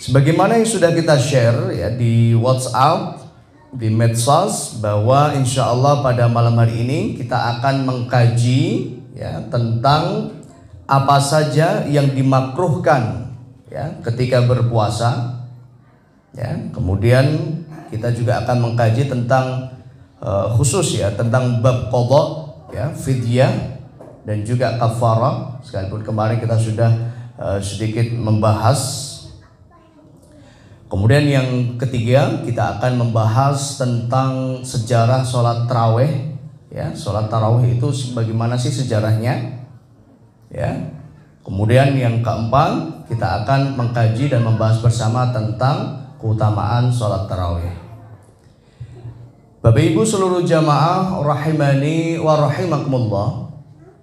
Sebagaimana yang sudah kita share ya di WhatsApp, di medsos, bahwa insya Allah pada malam hari ini kita akan mengkaji ya tentang apa saja yang dimakruhkan ya ketika berpuasa. Ya, kemudian kita juga akan mengkaji tentang khusus ya tentang bab qadha ya, fidyah dan juga kafarah. Sekalipun kemarin kita sudah sedikit membahas. Kemudian yang ketiga kita akan membahas tentang sejarah sholat tarawih ya, sholat tarawih itu bagaimana sih sejarahnya ya. Kemudian yang keempat kita akan mengkaji dan membahas bersama tentang keutamaan sholat tarawih. Bapak Ibu seluruh jamaah rahimani wa rahimakumullah,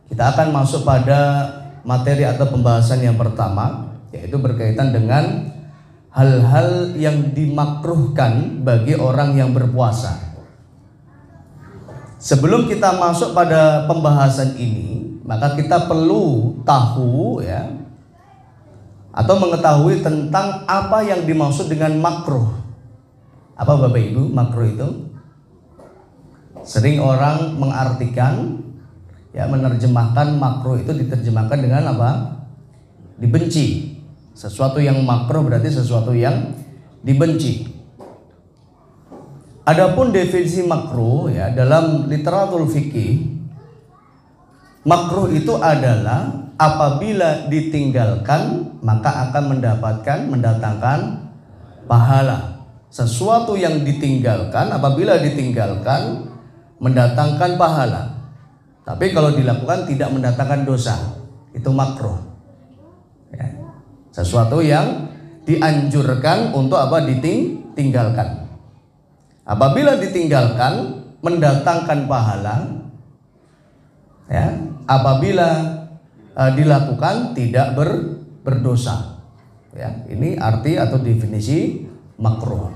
kita akan masuk pada materi atau pembahasan yang pertama, yaitu berkaitan dengan hal-hal yang dimakruhkan bagi orang yang berpuasa. Sebelum kita masuk pada pembahasan ini, maka kita perlu tahu ya, atau mengetahui tentang apa yang dimaksud dengan makruh. Apa Bapak Ibu makruh itu? Sering orang mengartikan ya, menerjemahkan makruh itu diterjemahkan dengan apa? Dibenci. Sesuatu yang makruh berarti sesuatu yang dibenci. Adapun definisi makruh ya dalam literatur fikih, makruh itu adalah apabila ditinggalkan maka akan mendatangkan pahala. Sesuatu yang ditinggalkan apabila ditinggalkan mendatangkan pahala. Tapi kalau dilakukan tidak mendatangkan dosa, itu makruh. Ya. Sesuatu yang dianjurkan untuk apa? Ditinggalkan. Apabila ditinggalkan mendatangkan pahala, ya. Apabila dilakukan tidak berdosa. Ya, ini arti atau definisi makruh.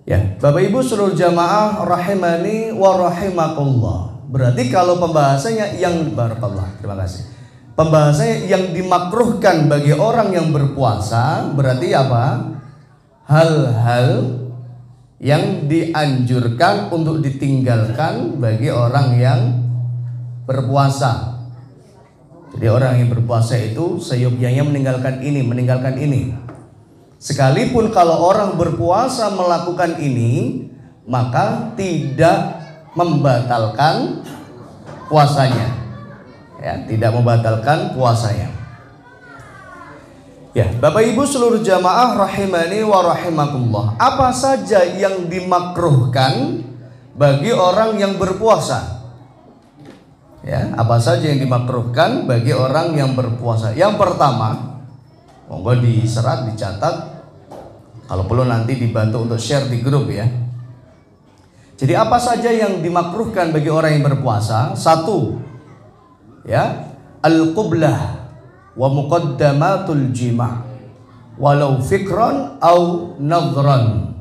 Ya, Bapak Ibu seluruh jamaah rahimani wa rahimakumullah. Berarti kalau pembahasannya yang barakallah, terima kasih. Pembahasannya yang dimakruhkan bagi orang yang berpuasa berarti apa? Hal-hal yang dianjurkan untuk ditinggalkan bagi orang yang berpuasa. Jadi orang yang berpuasa itu seyogyanya meninggalkan ini. Sekalipun kalau orang berpuasa melakukan ini, maka tidak membatalkan puasanya. Ya, tidak membatalkan puasanya. Ya, Bapak Ibu seluruh jamaah rahimani wa rahimakumullah. Apa saja yang dimakruhkan bagi orang yang berpuasa? Ya, apa saja yang dimakruhkan bagi orang yang berpuasa? Yang pertama, monggo diserat, dicatat. Kalau perlu nanti dibantu untuk share di grup ya. Jadi apa saja yang dimakruhkan bagi orang yang berpuasa? Satu, ya, al-qublah wa muqaddamatul jima' walau fikran au nadhran.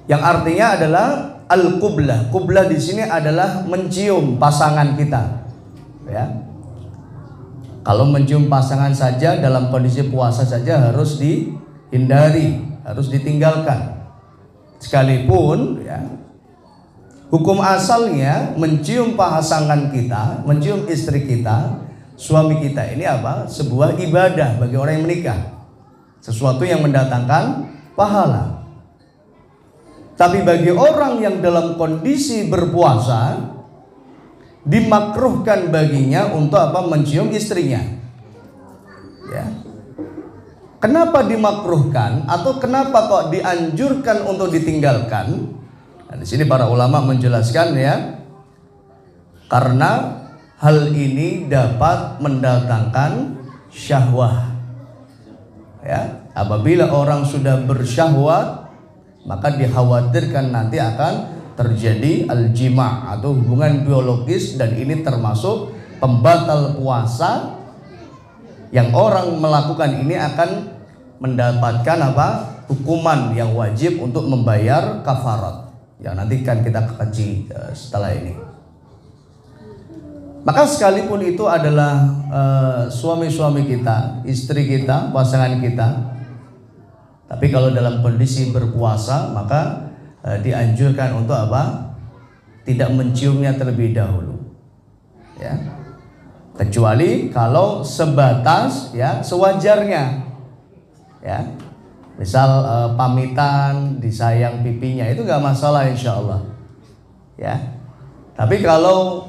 Yang artinya adalah al-qublah. Qublah di sini adalah mencium pasangan kita. Ya. Kalau mencium pasangan saja dalam kondisi puasa saja harus dihindari, harus ditinggalkan. Sekalipun ya, hukum asalnya mencium pasangan kita, mencium istri kita, suami kita ini apa? Sebuah ibadah bagi orang yang menikah. Sesuatu yang mendatangkan pahala. Tapi bagi orang yang dalam kondisi berpuasa, dimakruhkan baginya untuk apa? Mencium istrinya. Ya. Kenapa dimakruhkan atau kenapa kok dianjurkan untuk ditinggalkan? Nah, di sini para ulama menjelaskan ya, karena hal ini dapat mendatangkan syahwah. Ya, apabila orang sudah bersyahwat, maka dikhawatirkan nanti akan terjadi al-jima' atau hubungan biologis, dan ini termasuk pembatal puasa. Yang orang melakukan ini akan mendapatkan apa? Hukuman yang wajib untuk membayar kafarat. Yang nanti kan kita kaji setelah ini. Maka sekalipun itu adalah suami-suami kita, istri kita, pasangan kita, tapi kalau dalam kondisi berpuasa maka dianjurkan untuk apa? Tidak menciumnya terlebih dahulu, ya. Kecuali kalau sebatas ya sewajarnya, ya. Misal pamitan, disayang pipinya itu nggak masalah insya Allah, ya. Tapi kalau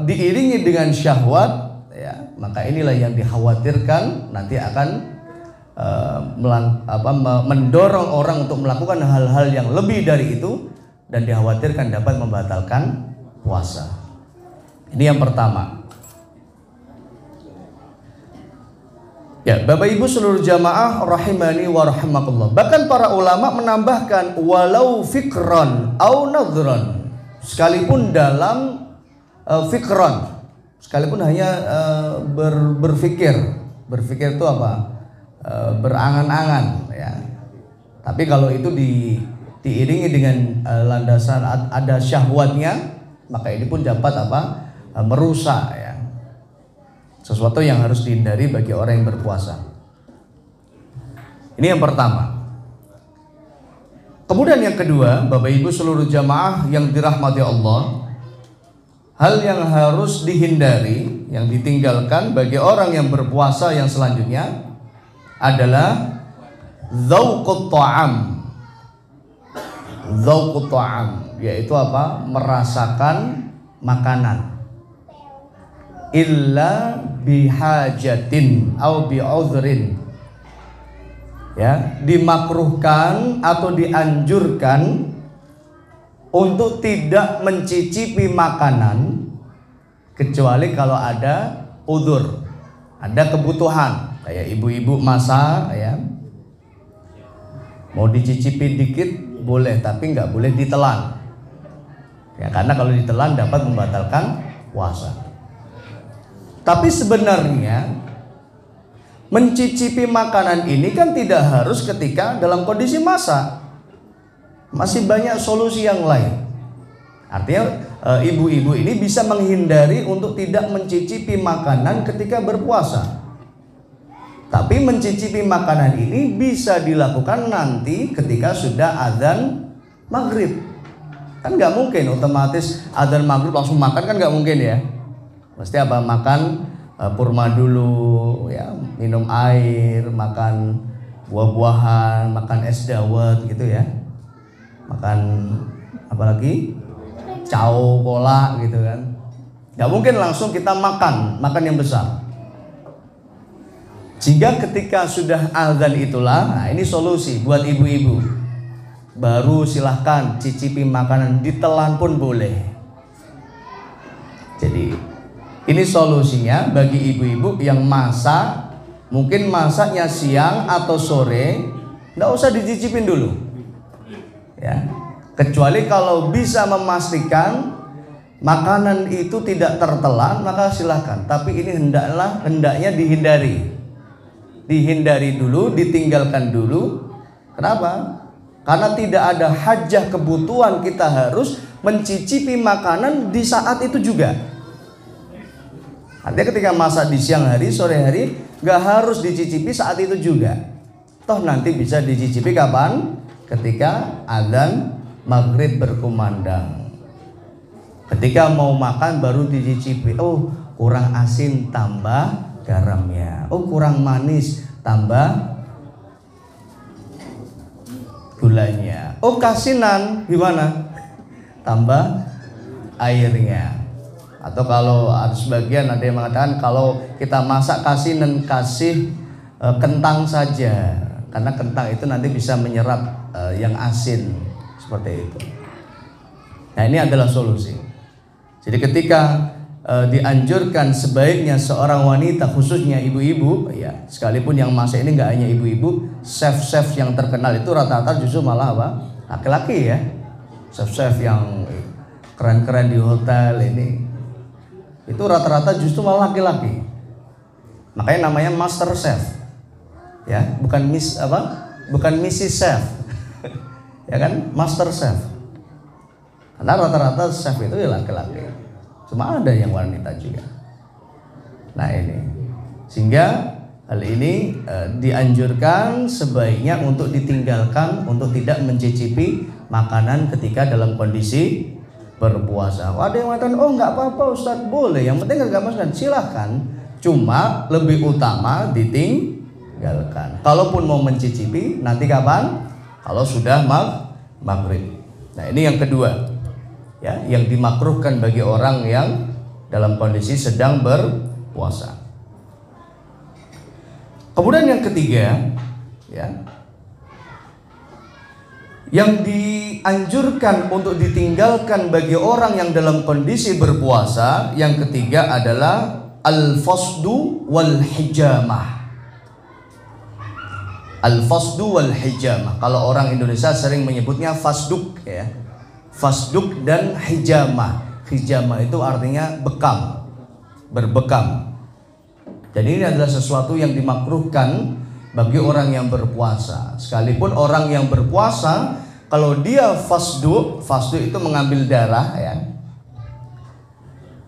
diiringi dengan syahwat, ya, maka inilah yang dikhawatirkan nanti akan mendorong orang untuk melakukan hal-hal yang lebih dari itu dan dikhawatirkan dapat membatalkan puasa. Ini yang pertama. Ya, Bapak Ibu seluruh jamaah rahimani wa rahimakumullah. Bahkan para ulama menambahkan walau fikron au nadhron, sekalipun dalam fikron, sekalipun hanya berpikir itu apa? Berangan-angan, ya. Tapi kalau itu diiringi dengan landasan ada syahwatnya, maka ini pun dapat apa? Merusak, ya. Sesuatu yang harus dihindari bagi orang yang berpuasa. Ini yang pertama. Kemudian yang kedua, Bapak Ibu seluruh jamaah yang dirahmati Allah, hal yang harus dihindari, yang ditinggalkan bagi orang yang berpuasa yang selanjutnya adalah dzauqut ta'am. Dzauqut ta'am yaitu apa? Merasakan makanan. Illa bihajatin au bi'udhrin. Ya, dimakruhkan atau dianjurkan untuk tidak mencicipi makanan kecuali kalau ada udzur, ada kebutuhan. Kayak ibu-ibu masak, ya, mau dicicipi dikit boleh, tapi nggak boleh ditelan, ya, karena kalau ditelan dapat membatalkan puasa. Tapi sebenarnya mencicipi makanan ini kan tidak harus ketika dalam kondisi masak. Masih banyak solusi yang lain. Artinya ibu-ibu ini bisa menghindari untuk tidak mencicipi makanan ketika berpuasa. Tapi mencicipi makanan ini bisa dilakukan nanti ketika sudah azan maghrib. Kan nggak mungkin otomatis azan maghrib langsung makan, kan nggak mungkin, ya. Mesti apa? Makan kurma dulu, ya, minum air, makan buah-buahan, makan es dawet gitu, ya. Makan apa lagi? Cao, cola gitu kan. Gak mungkin langsung kita makan yang besar. Sehingga ketika sudah azan itulah, nah ini solusi buat ibu-ibu. Baru silahkan cicipi makanan, ditelan pun boleh. Jadi ini solusinya bagi ibu-ibu yang masak, mungkin masaknya siang atau sore, nggak usah dicicipin dulu, ya. Kecuali kalau bisa memastikan makanan itu tidak tertelan, maka silakan. Tapi ini hendaknya dihindari dulu, ditinggalkan dulu. Kenapa? Karena tidak ada hajah kebutuhan kita harus mencicipi makanan di saat itu juga. Artinya ketika masak di siang hari, sore hari, gak harus dicicipi saat itu juga. Toh nanti bisa dicicipi kapan? Ketika azan maghrib berkumandang. Ketika mau makan baru dicicipi. Oh, kurang asin, tambah garamnya. Oh, kurang manis, tambah gulanya. Oh, kasinan, gimana? Tambah airnya. Atau kalau ada sebagian ada yang mengatakan kalau kita masak kasinan, kasih kentang saja, karena kentang itu nanti bisa menyerap yang asin, seperti itu. Nah, ini adalah solusi. Jadi ketika dianjurkan sebaiknya seorang wanita, khususnya ibu-ibu, ya, sekalipun yang masak ini nggak hanya ibu-ibu, chef-chef yang terkenal itu rata-rata justru malah apa? Laki-laki, ya. Chef-chef yang keren-keren di hotel ini, itu rata-rata justru malah laki-laki. Makanya namanya master chef, ya, bukan Mrs. Chef, ya kan, master chef. Karena rata-rata chef itu ya laki-laki. cuma ada yang wanita juga. Nah ini, sehingga hal ini dianjurkan sebaiknya untuk ditinggalkan, untuk tidak mencicipi makanan ketika dalam kondisi berpuasa. Ada yang mengatakan, oh nggak apa-apa Ustadz, boleh, yang penting nggak makan, silahkan. Cuma lebih utama ditinggalkan. Kalaupun mau mencicipi, nanti kapan? Kalau sudah maghrib. Nah ini yang kedua, ya, yang dimakruhkan bagi orang yang dalam kondisi sedang berpuasa. Kemudian yang ketiga, ya, yang dianjurkan untuk ditinggalkan bagi orang yang dalam kondisi berpuasa, yang ketiga adalah al-fasdu wal hijamah. Al-fasdu wal hijamah. Kalau orang Indonesia sering menyebutnya fasduk, ya. Fasduk dan hijamah. Hijamah itu artinya bekam, berbekam. Jadi ini adalah sesuatu yang dimakruhkan bagi orang yang berpuasa. Sekalipun orang yang berpuasa, kalau dia fasdu itu mengambil darah, ya.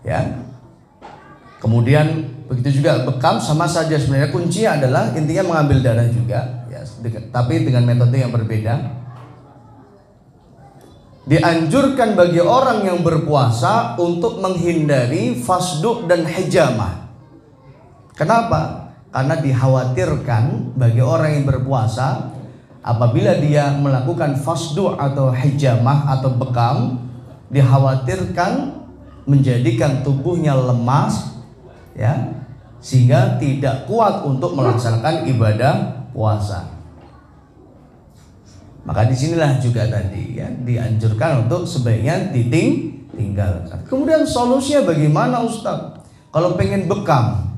Ya. Kemudian begitu juga bekam, sama saja sebenarnya, kuncinya adalah intinya mengambil darah juga, ya, tapi dengan metode yang berbeda. Dianjurkan bagi orang yang berpuasa untuk menghindari fasdu dan hijamah. Kenapa? Karena dikhawatirkan bagi orang yang berpuasa, apabila dia melakukan fasdu atau hijamah atau bekam, dikhawatirkan menjadikan tubuhnya lemas, ya, sehingga tidak kuat untuk melaksanakan ibadah puasa. Maka disinilah juga tadi, ya, dianjurkan untuk sebaiknya ditinggalkan. Kemudian solusinya bagaimana Ustaz? Kalau pengen bekam,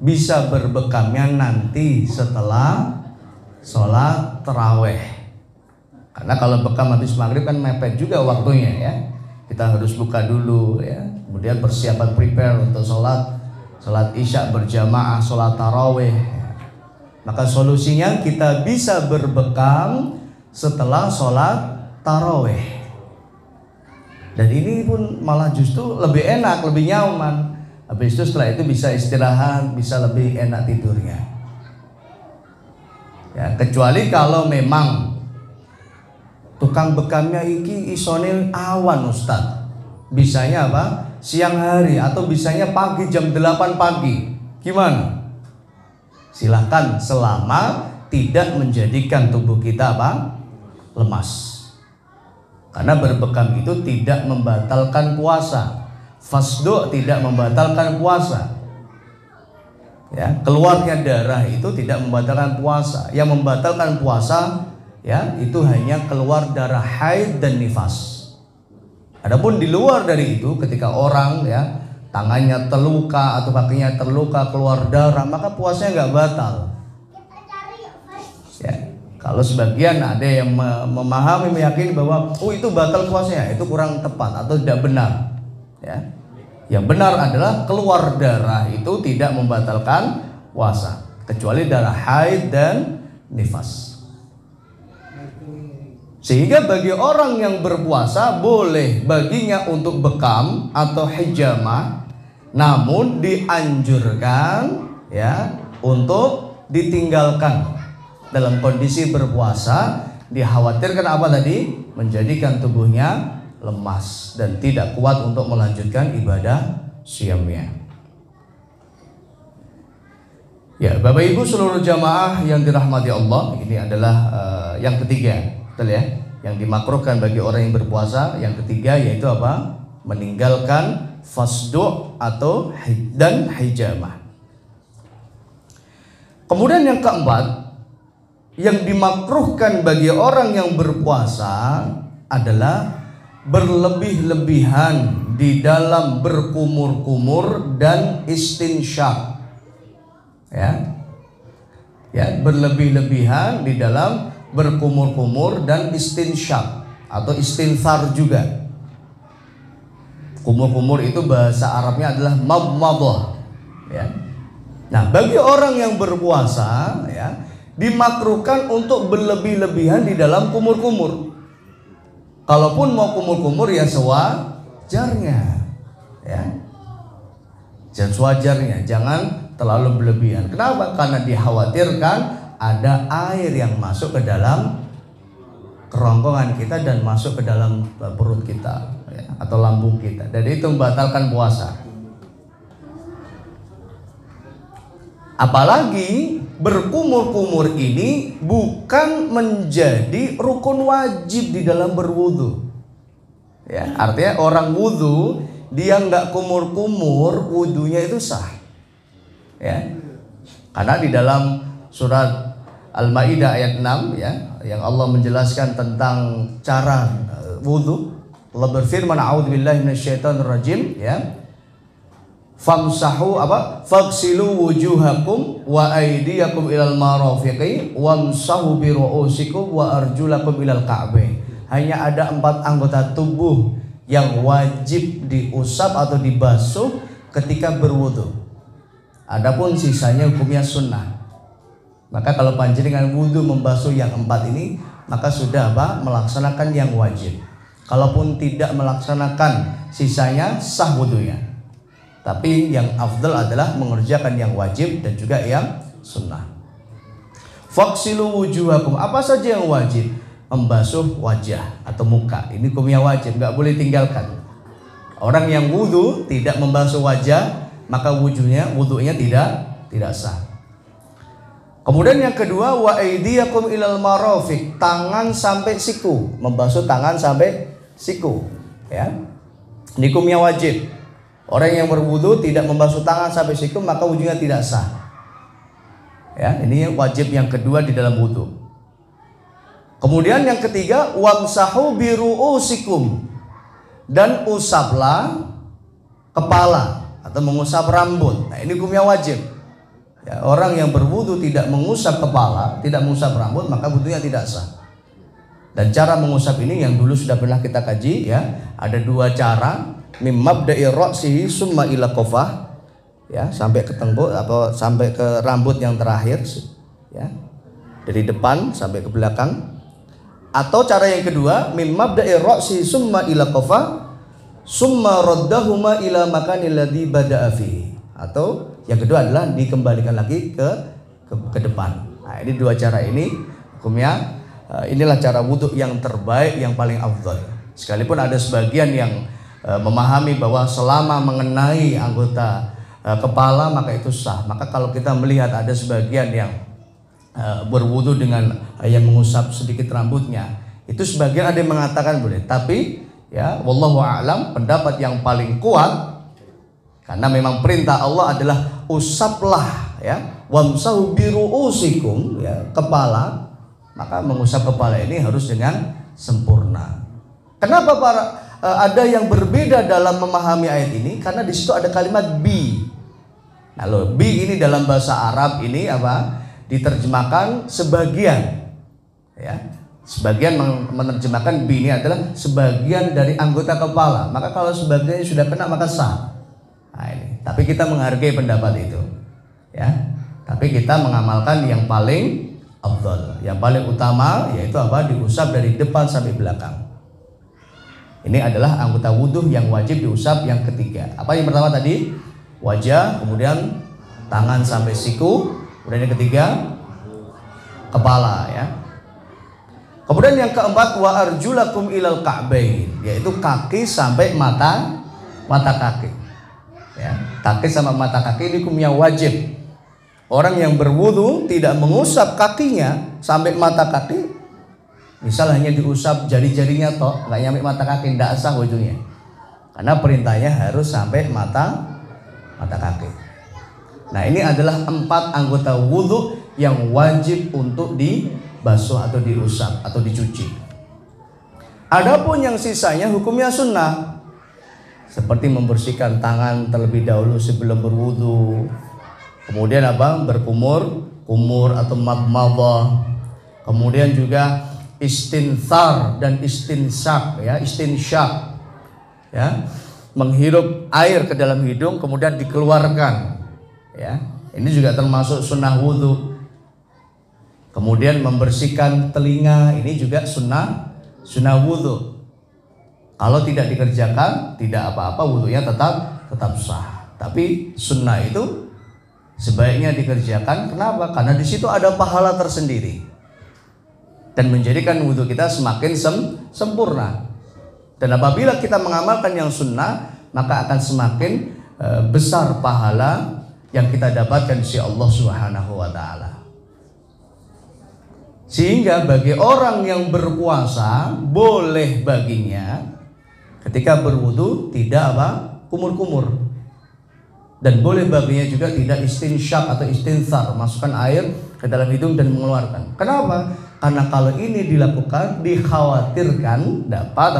bisa berbekamnya nanti setelah sholat taraweh. Karena kalau bekam habis maghrib kan mepet juga waktunya, ya. Kita harus buka dulu, ya. Kemudian persiapan prepare untuk sholat isya berjamaah, sholat taraweh. Maka solusinya kita bisa berbekam setelah sholat taraweh. Dan ini pun malah justru lebih enak, lebih nyaman. Habis itu setelah itu bisa istirahat, bisa lebih enak tidurnya. Ya, kecuali kalau memang tukang bekamnya iki isone awan Ustaz. Bisanya apa? Siang hari atau bisanya pagi jam 8 pagi. Gimana? Silahkan, selama tidak menjadikan tubuh kita apa? Lemas. Karena berbekam itu tidak membatalkan puasa. Fasdu tidak membatalkan puasa. Ya, keluarnya darah itu tidak membatalkan puasa. Yang membatalkan puasa, ya, itu hanya keluar darah haid dan nifas. Adapun di luar dari itu, ketika orang, ya, tangannya terluka atau kakinya terluka keluar darah, maka puasanya nggak batal. Ya, kalau sebagian ada yang memahami, meyakini bahwa itu batal puasanya, itu kurang tepat atau tidak benar. Ya, yang benar adalah keluar darah itu tidak membatalkan puasa, kecuali darah haid dan nifas. Sehingga bagi orang yang berpuasa boleh baginya untuk bekam atau hijamah, namun dianjurkan, ya, untuk ditinggalkan dalam kondisi berpuasa. Dikhawatirkan apa tadi? Menjadikan tubuhnya lemas dan tidak kuat untuk melanjutkan ibadah siyamnya. Ya, Bapak Ibu seluruh jamaah yang dirahmati Allah, ini adalah yang ketiga. Betul, ya, yang dimakruhkan bagi orang yang berpuasa. Yang ketiga yaitu apa? Meninggalkan fasdu atau dan hijamah. Kemudian yang keempat, yang dimakruhkan bagi orang yang berpuasa adalah berlebih-lebihan di dalam berkumur-kumur dan istinsyak. Ya, berlebih-lebihan di dalam berkumur-kumur dan istinsyak atau istinthar juga. Kumur-kumur itu bahasa Arabnya adalah madmadah, ya. Nah, bagi orang yang berpuasa, ya, dimakruhkan untuk berlebih-lebihan di dalam kumur-kumur. Kalaupun mau kumur-kumur ya sewajarnya. ya. Sewajarnya, jangan terlalu berlebihan. Kenapa? Karena dikhawatirkan ada air yang masuk ke dalam kerongkongan kita dan masuk ke dalam perut kita, ya, atau lambung kita. Jadi itu membatalkan puasa. Apalagi berkumur-kumur ini bukan menjadi rukun wajib di dalam berwudu. Ya, artinya orang wudu dia nggak kumur-kumur, wudunya itu sah. Ya. Karena di dalam surat Al-Maidah ayat 6 ya, yang Allah menjelaskan tentang cara wudu. Allah berfirman, a'udzubillahi minasyaitonirrajim, ya. Famsahu Faghsilu wujuhakum wa aydiyakum ilal marafiqi wamsahu bi ru'usikum wa arjulakum ilal ka'bain. Hanya ada 4 anggota tubuh yang wajib diusap atau dibasuh ketika berwudu. Adapun sisanya hukumnya sunnah. Maka kalau panjenengan wudu membasuh yang 4 ini, maka sudah melaksanakan yang wajib. Kalaupun tidak melaksanakan sisanya, sah wudunya. Tapi yang afdal adalah mengerjakan yang wajib dan juga yang sunnah. Faghsilu wujuhakum, apa saja yang wajib? Membasuh wajah atau muka. Ini hukumnya wajib, nggak boleh tinggalkan. Orang yang wudu tidak membasuh wajah, maka wudunya tidak sah. Kemudian yang kedua, wa aydiyakum ilal marafiq, tangan sampai siku, membasuh tangan sampai siku, ya. Ini hukumnya wajib. Orang yang berwudu tidak membasuh tangan sampai siku, maka wudunya tidak sah. Ya, ini wajib yang kedua di dalam wudu. Kemudian yang ketiga, wamsahu bi ru'usikum, dan usaplah kepala atau mengusap rambut. Nah, ini hukumnya wajib. Ya, orang yang berwudu tidak mengusap kepala, tidak mengusap rambut, maka wudunya tidak sah. Dan cara mengusap ini yang dulu sudah pernah kita kaji, ya. Ada 2 cara, mim mabda'i ra'sihi summa ila qafah, ya, sampai ke tengkuk atau sampai ke rambut yang terakhir, ya. Dari depan sampai ke belakang. Atau cara yang kedua, mim mabda'i ra'sihi summa ila qafah summa raddahuma ila makanil ladzi bada'a fihi. Atau yang kedua adalah dikembalikan lagi ke depan. Nah, ini 2 cara ini hukumnya. Inilah cara wudhu yang terbaik, yang paling afdal. Sekalipun ada sebagian yang memahami bahwa selama mengenai anggota kepala maka itu sah. Maka kalau kita melihat ada sebagian yang berwudhu dengan yang mengusap sedikit rambutnya, itu sebagian ada yang mengatakan boleh. Tapi ya, wallahu a'lam, pendapat yang paling kuat, karena memang perintah Allah adalah usaplah, ya, wamsahu bi ru'usikum, ya, kepala, maka mengusap kepala ini harus dengan sempurna. Kenapa ada yang berbeda dalam memahami ayat ini? Karena di situ ada kalimat bi. Nah, bi ini dalam bahasa Arab ini diterjemahkan sebagian, ya. Sebagian menerjemahkan bi ini adalah sebagian dari anggota kepala. Maka kalau sebagiannya sudah kena maka sah. Nah, ini. Tapi kita menghargai pendapat itu, ya. Tapi kita mengamalkan yang paling afdal, yang paling utama, yaitu diusap dari depan sampai belakang. Ini adalah anggota wudhu yang wajib diusap yang ketiga. Apa yang pertama tadi? Wajah, kemudian tangan sampai siku, kemudian yang ketiga kepala, ya. Kemudian yang keempat, wa arjulakum ilal ka'bain, yaitu kaki sampai mata kaki. Ya, kaki sama mata kaki ini hukumnya wajib. Orang yang berwudu tidak mengusap kakinya sampai mata kaki, misal hanya diusap jari-jarinya toh, nggak nyampe mata kaki, tidak sah wudunya. Karena perintahnya harus sampai mata kaki. Nah, ini adalah 4 anggota wudu yang wajib untuk dibasuh atau diusap atau dicuci. Adapun yang sisanya hukumnya sunnah, seperti membersihkan tangan terlebih dahulu sebelum berwudu. Kemudian berkumur atau madmadah. Kemudian juga istinthar dan istinsyak, ya, istinsyak, ya, menghirup air ke dalam hidung kemudian dikeluarkan, ya. Ini juga termasuk sunnah wudu. Kemudian membersihkan telinga, ini juga sunnah wudu. Kalau tidak dikerjakan tidak apa-apa, wudunya tetap tetap sah. Tapi sunnah itu sebaiknya dikerjakan. Kenapa? Karena di situ ada pahala tersendiri dan menjadikan wudhu kita semakin sempurna. Dan apabila kita mengamalkan yang sunnah, maka akan semakin besar pahala yang kita dapatkan dari Allah Subhanahu wa taala. Sehingga bagi orang yang berpuasa boleh baginya ketika berwudu tidak kumur-kumur, dan boleh baginya juga tidak istinsyaq atau istinsar, masukkan air ke dalam hidung dan mengeluarkan. Kenapa? Karena kalau ini dilakukan dikhawatirkan dapat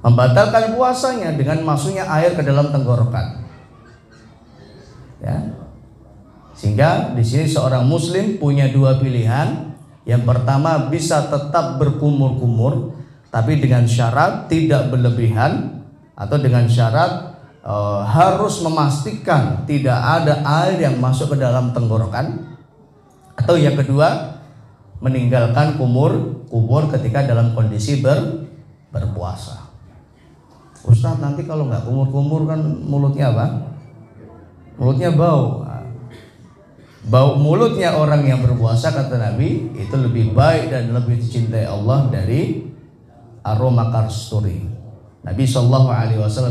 membatalkan puasanya dengan masuknya air ke dalam tenggorokan. Ya. Sehingga di sini seorang muslim punya dua pilihan. Yang pertama, bisa tetap berkumur-kumur tapi dengan syarat tidak berlebihan, atau dengan syarat harus memastikan tidak ada air yang masuk ke dalam tenggorokan. Atau yang kedua, meninggalkan kumur ketika dalam kondisi berpuasa. Ustaz, nanti kalau nggak kumur-kumur kan mulutnya apa? Mulutnya bau. Bau mulutnya orang yang berpuasa, kata Nabi, itu lebih baik dan lebih dicintai Allah dari aroma kasturi. Nabi SAW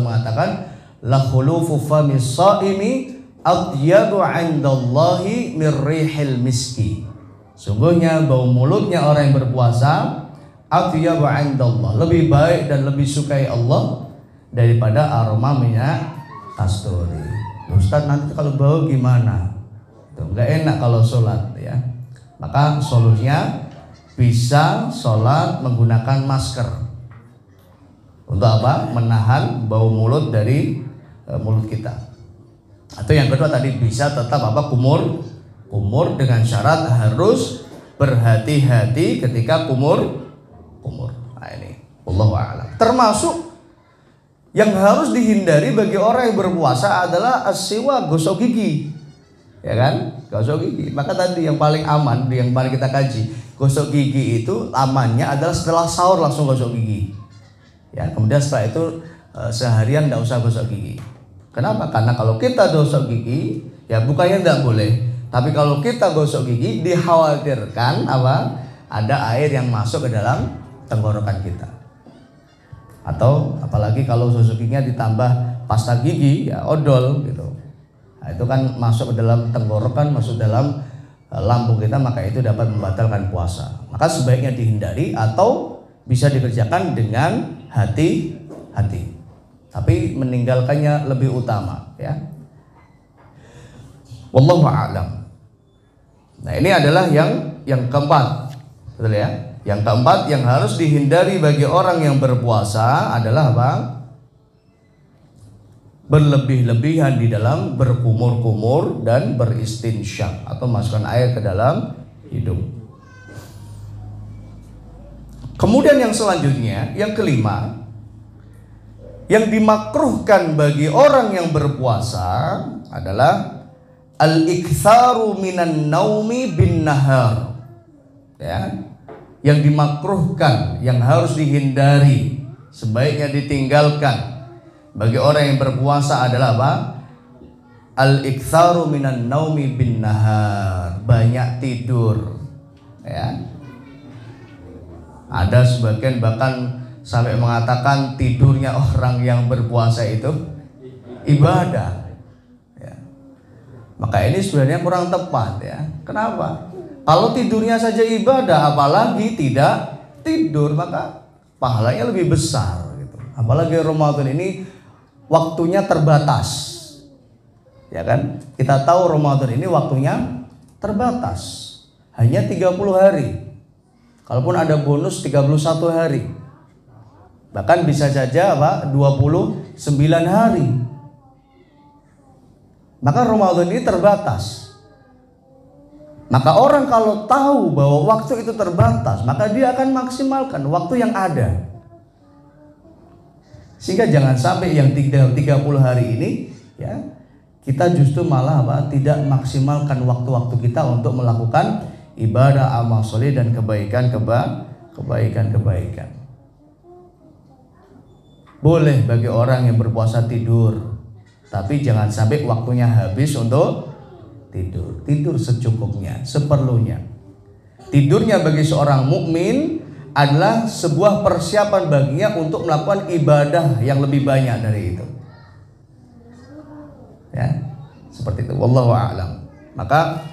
mengatakan, la khulufu famis shaimi atyadu 'indallahi min rihil miski. Sungguhnya bau mulutnya orang yang berpuasa atyadu 'indallah, lebih baik dan lebih sukai Allah daripada aroma minyak kasturi. Ustaz, nanti kalau bau gimana? Nggak enak kalau sholat, ya. Maka solusinya bisa sholat menggunakan masker. Untuk apa? Menahan bau mulut dari mulut kita. Atau yang kedua tadi, bisa tetap kumur dengan syarat harus berhati-hati ketika kumur. Nah ini wallahu a'lam. Termasuk yang harus dihindari bagi orang yang berpuasa adalah as-siwak, gosok gigi. Ya kan, gosok gigi. Maka tadi yang paling aman, yang paling kita kaji, gosok gigi itu amannya adalah setelah sahur langsung gosok gigi. Ya, kemudian setelah itu seharian tidak usah gosok gigi. Kenapa? Karena kalau kita gosok gigi, ya bukannya tidak boleh, tapi kalau kita gosok gigi dikhawatirkan ada air yang masuk ke dalam tenggorokan kita. Atau apalagi kalau gosok giginya ditambah pasta gigi, ya odol gitu. Nah, itu kan masuk ke dalam tenggorokan, masuk dalam lambung kita, maka itu dapat membatalkan puasa. Maka sebaiknya dihindari atau bisa dikerjakan dengan hati-hati. Tapi meninggalkannya lebih utama, ya. Wallahu a'lam. Nah, ini adalah yang keempat. Betul ya? Yang keempat yang harus dihindari bagi orang yang berpuasa adalah berlebih-lebihan di dalam berkumur-kumur dan beristinsyak atau masukkan air ke dalam hidung. Kemudian yang selanjutnya, yang kelima, yang dimakruhkan bagi orang yang berpuasa adalah al-iktsaru minan naumi bin nahar. Ya. Yang dimakruhkan, yang harus dihindari, sebaiknya ditinggalkan bagi orang yang berpuasa adalah al-iktsaru minan naumi bin nahar, banyak tidur. Ya. Ada sebagian bahkan sampai mengatakan tidurnya orang yang berpuasa itu ibadah. Ya. Maka ini sebenarnya kurang tepat, ya. Kenapa? Kalau tidurnya saja ibadah, apalagi tidak tidur, maka pahalanya lebih besar gitu. Apalagi Ramadan ini waktunya terbatas. Ya kan? Kita tahu Ramadan ini waktunya terbatas. Hanya 30 hari. Kalaupun ada bonus 31 hari. Bahkan bisa saja 29 hari. Maka Ramadan ini terbatas. Maka orang kalau tahu bahwa waktu itu terbatas, maka dia akan maksimalkan waktu yang ada. Sehingga jangan sampai yang 30 hari ini, ya, kita justru malah tidak maksimalkan waktu-waktu kita untuk melakukan ibadah, amal soleh dan kebaikan. Boleh bagi orang yang berpuasa tidur, tapi jangan sampai waktunya habis untuk tidur. Tidur secukupnya, seperlunya. Tidurnya bagi seorang mukmin adalah sebuah persiapan baginya untuk melakukan ibadah yang lebih banyak dari itu. Ya, seperti itu. Wallahu a'lam. Maka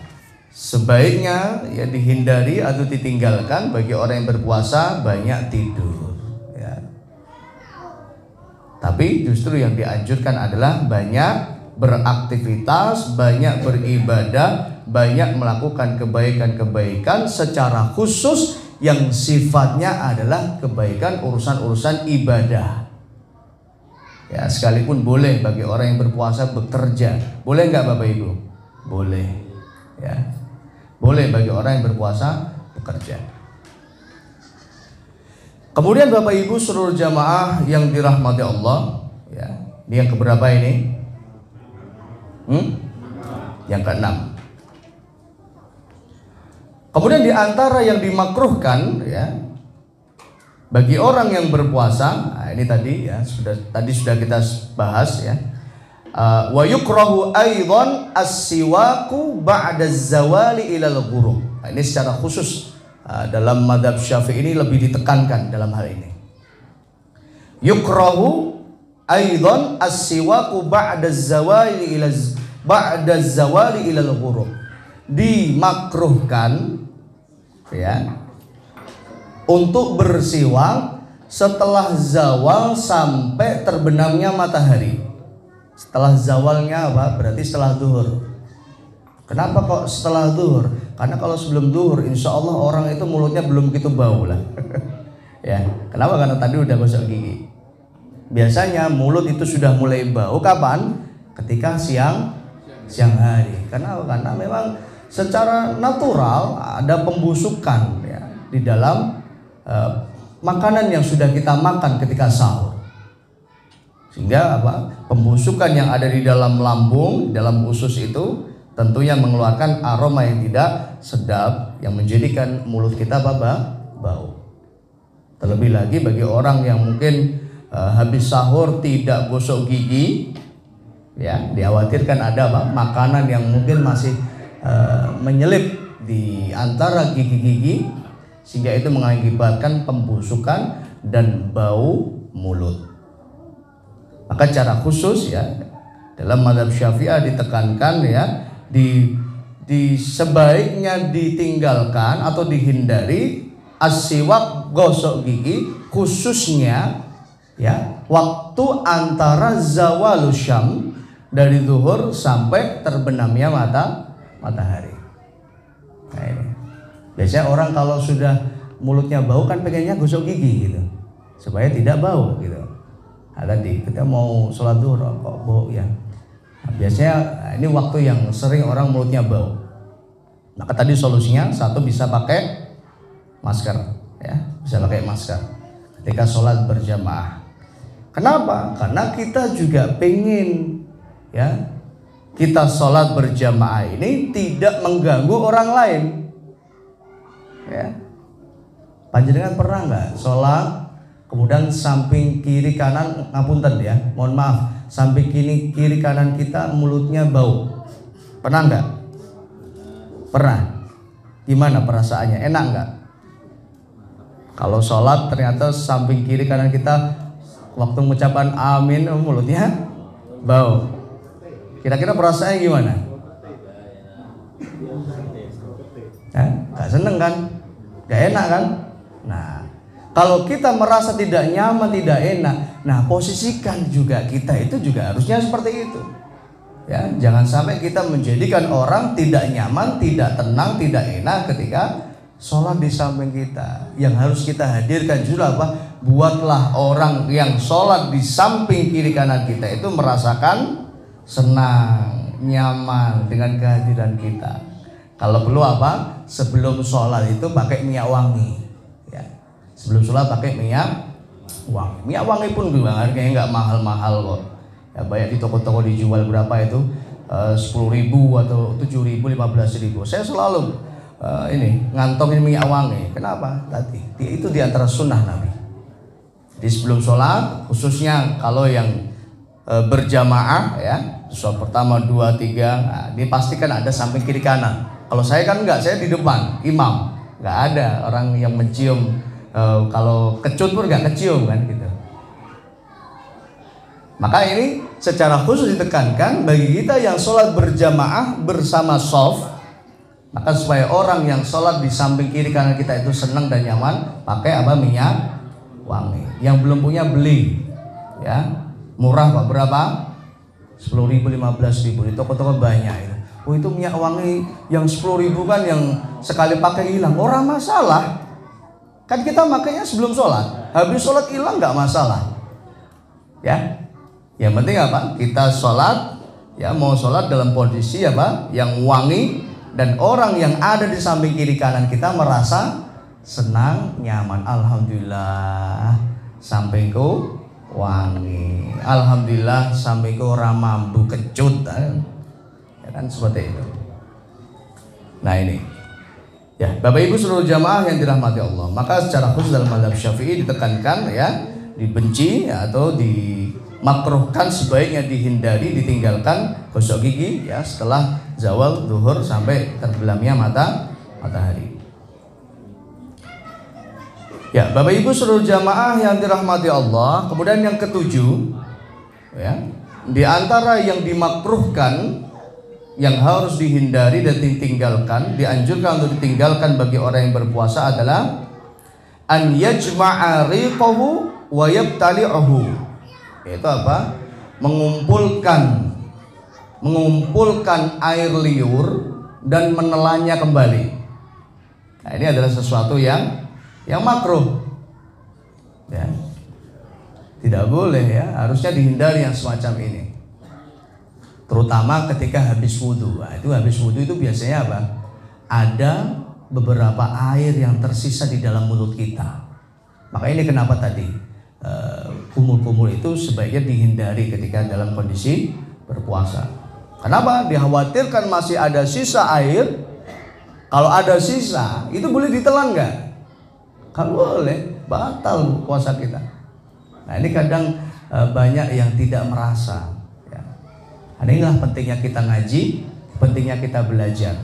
sebaiknya ya dihindari atau ditinggalkan bagi orang yang berpuasa banyak tidur. Ya. Tapi justru yang dianjurkan adalah banyak beraktivitas, banyak beribadah, banyak melakukan kebaikan-kebaikan secara khusus yang sifatnya adalah kebaikan urusan-urusan ibadah. Ya, sekalipun boleh bagi orang yang berpuasa bekerja. Boleh nggak Bapak Ibu? Boleh. Ya. Boleh bagi orang yang berpuasa bekerja. Kemudian Bapak Ibu seluruh jamaah yang dirahmati Allah, ya. Ini yang keberapa ini? Yang keenam. Kemudian di antara yang dimakruhkan ya bagi orang yang berpuasa, nah ini tadi ya sudah kita bahas ya. Wa yukrahu aidan as-siwaku ba'da az-zawali ila al-ghurub. Nah, ini secara khusus dalam mazhab Syafi'i ini lebih ditekankan dalam hal ini. Yukrahu aidan as-siwaku ba'da az-zawali ila al-ghurub. Dimakruhkan ya untuk bersiwak setelah zawal sampai terbenamnya matahari. Setelah zawalnya apa? Berarti setelah zuhur. Kenapa kok setelah zuhur? Karena kalau sebelum zuhur insya Allah orang itu mulutnya belum begitu bau lah. Ya, kenapa? Karena tadi udah gosok gigi. Biasanya mulut itu sudah mulai bau kapan? Ketika siang hari. Karena memang secara natural ada pembusukan ya di dalam makanan yang sudah kita makan ketika sahur. Sehingga pembusukan yang ada di dalam lambung, dalam usus itu tentunya mengeluarkan aroma yang tidak sedap yang menjadikan mulut kita bau. Terlebih lagi bagi orang yang mungkin habis sahur tidak gosok gigi, ya dikhawatirkan ada makanan yang mungkin masih menyelip di antara gigi-gigi sehingga itu mengakibatkan pembusukan dan bau mulut. Maka cara khusus ya dalam mazhab Syafi'ah ditekankan ya di sebaiknya ditinggalkan atau dihindari as-siwak gosok gigi khususnya ya waktu antara zawalus syam dari zuhur sampai terbenamnya matahari. Nah, ini. Biasanya orang kalau sudah mulutnya bau kan pengennya gosok gigi gitu supaya tidak bau gitu. Nah, tadi kita mau sholat zuhur kok bau ya. Nah, biasanya ini waktu yang sering orang mulutnya bau. Maka tadi solusinya satu bisa pakai masker ya, bisa pakai masker ketika sholat berjamaah. Kenapa? Karena kita juga pengen ya kita sholat berjamaah ini tidak mengganggu orang lain. Ya, panjenengan pernah nggak sholat kemudian samping kiri kanan ngapunten ya, mohon maaf, samping kiri kanan kita mulutnya bau? Pernah nggak? Pernah. Gimana perasaannya? Enak nggak? Kalau sholat ternyata samping kiri kanan kita waktu mengucapkan amin mulutnya bau. Kira-kira perasaannya gimana? Gak seneng kan? Gak enak kan? Nah, kalau kita merasa tidak nyaman, tidak enak, nah posisikan juga kita itu juga harusnya seperti itu. Ya, jangan sampai kita menjadikan orang tidak nyaman, tidak tenang, tidak enak ketika sholat di samping kita. Yang harus kita hadirkan juga buatlah orang yang sholat di samping kiri kanan kita itu merasakan senang, nyaman dengan kehadiran kita. Kalau perlu sebelum sholat itu pakai minyak wangi. Ya. Sebelum sholat pakai minyak wangi. Minyak wangi pun juga harganya nggak mahal-mahal kok. Ya, banyak di toko-toko dijual berapa itu 10.000 atau 7.000, 15.000. Saya selalu ngantongin minyak wangi. Kenapa? Tadi itu diantara sunnah Nabi. Jadi sebelum sholat, khususnya kalau yang berjamaah ya, sholat pertama 2, 3, nah, dipastikan ada samping kiri kanan. Kalau saya kan enggak, saya di depan imam, nggak ada orang yang mencium. Kalau kecut pun nggak kecium kan gitu. Maka ini secara khusus ditekankan bagi kita yang sholat berjamaah bersama shaf, maka supaya orang yang sholat di samping kiri kanan kita itu senang dan nyaman, pakai apa? Minyak wangi. Yang belum punya beli, ya murah Pak, berapa? 10.000, 15.000 di toko-toko banyak itu. Oh itu minyak wangi yang 10.000 kan yang sekali pakai hilang, orang masalah. Kan kita makanya sebelum sholat, habis sholat hilang nggak masalah, ya. Yang penting apa? Kita sholat, ya mau sholat dalam kondisi apa? Yang wangi, dan orang yang ada di samping kiri kanan kita merasa senang, nyaman. Alhamdulillah, sampingku wangi. Alhamdulillah, sampingku ramambu kecut. Ya kan seperti itu. Nah ini, ya Bapak Ibu seluruh jamaah yang dirahmati Allah. Maka secara khusus dalam mazhab Syafi'i ditekankan ya, dibenci ya, atau dimakruhkan, sebaiknya dihindari, ditinggalkan gosok gigi ya setelah zawal zuhur sampai terbelamnya matahari. Ya Bapak Ibu seluruh jamaah yang dirahmati Allah. Kemudian yang ketujuh ya, di antara yang dimakruhkan, yang harus dihindari dan ditinggalkan, dianjurkan untuk ditinggalkan bagi orang yang berpuasa adalah an yajma'a riqahu wa yabtali'uhu. Itu apa? Mengumpulkan air liur dan menelannya kembali. Nah, ini adalah sesuatu yang makruh. Ya. Tidak boleh ya, harusnya dihindari yang semacam ini. Terutama ketika habis wudhu. Nah, itu habis wudhu itu biasanya apa? Ada beberapa air yang tersisa di dalam mulut kita. Maka ini kenapa tadi kumul-kumul itu sebaiknya dihindari ketika dalam kondisi berpuasa. Kenapa? Dikhawatirkan masih ada sisa air. Kalau ada sisa, itu boleh ditelan nggak? Kan boleh, batal puasa kita. Nah ini kadang banyak yang tidak merasa. Inilah pentingnya kita ngaji, pentingnya kita belajar.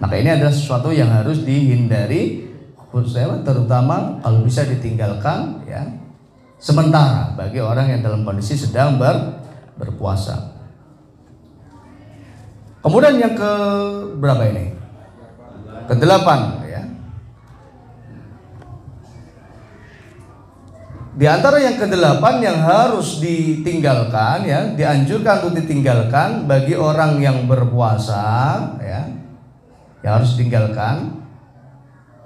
Maka ini adalah sesuatu yang harus dihindari, terutama kalau bisa ditinggalkan ya sementara bagi orang yang dalam kondisi sedang berpuasa. Kemudian yang ke berapa ini? Ke-8 ya. Di antara yang ke-8 yang harus ditinggalkan ya, dianjurkan untuk ditinggalkan bagi orang yang berpuasa ya, yang harus ditinggalkan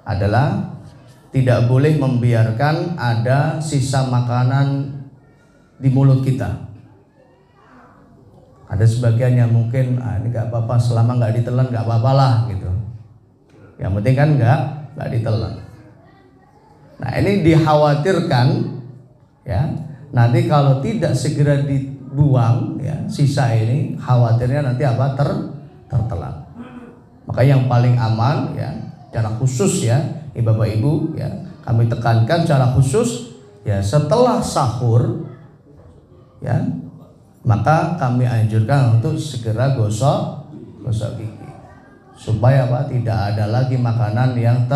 adalah tidak boleh membiarkan ada sisa makanan di mulut kita. Ada sebagian yang mungkin ini nggak apa-apa, selama nggak ditelan nggak apa-apa lah gitu. Yang penting kan nggak ditelan. Nah ini dikhawatirkan ya, nanti kalau tidak segera dibuang ya sisa ini, khawatirnya nanti apa? Tertelan. Maka yang paling aman ya, cara khusus ya, Bapak Ibu ya, kami tekankan cara khusus ya setelah sahur ya, maka kami anjurkan untuk segera gosok gigi supaya apa? Tidak ada lagi makanan yang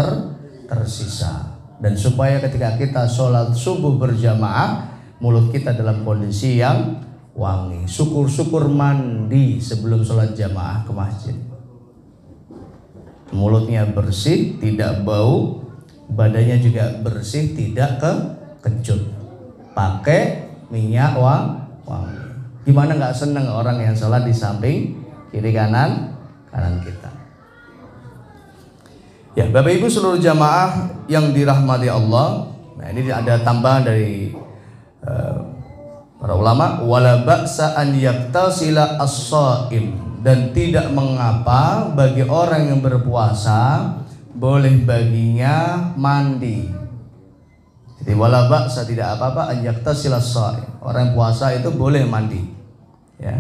tersisa. Dan supaya ketika kita sholat subuh berjamaah, mulut kita dalam kondisi yang wangi. Syukur-syukur mandi sebelum sholat jamaah ke masjid. Mulutnya bersih, tidak bau. Badannya juga bersih, tidak kecut. Pakai minyak wangi. Gimana nggak seneng orang yang sholat di samping kiri kanan kita. Ya Bapak Ibu seluruh jamaah yang dirahmati Allah. Nah ini ada tambahan dari para ulama, wala ba'sa an yaktasila as-shaim, dan tidak mengapa bagi orang yang berpuasa boleh baginya mandi. Jadi wala ba'sa, tidak apa-apa an yaktasila as-shaim, orang yang puasa itu boleh mandi ya.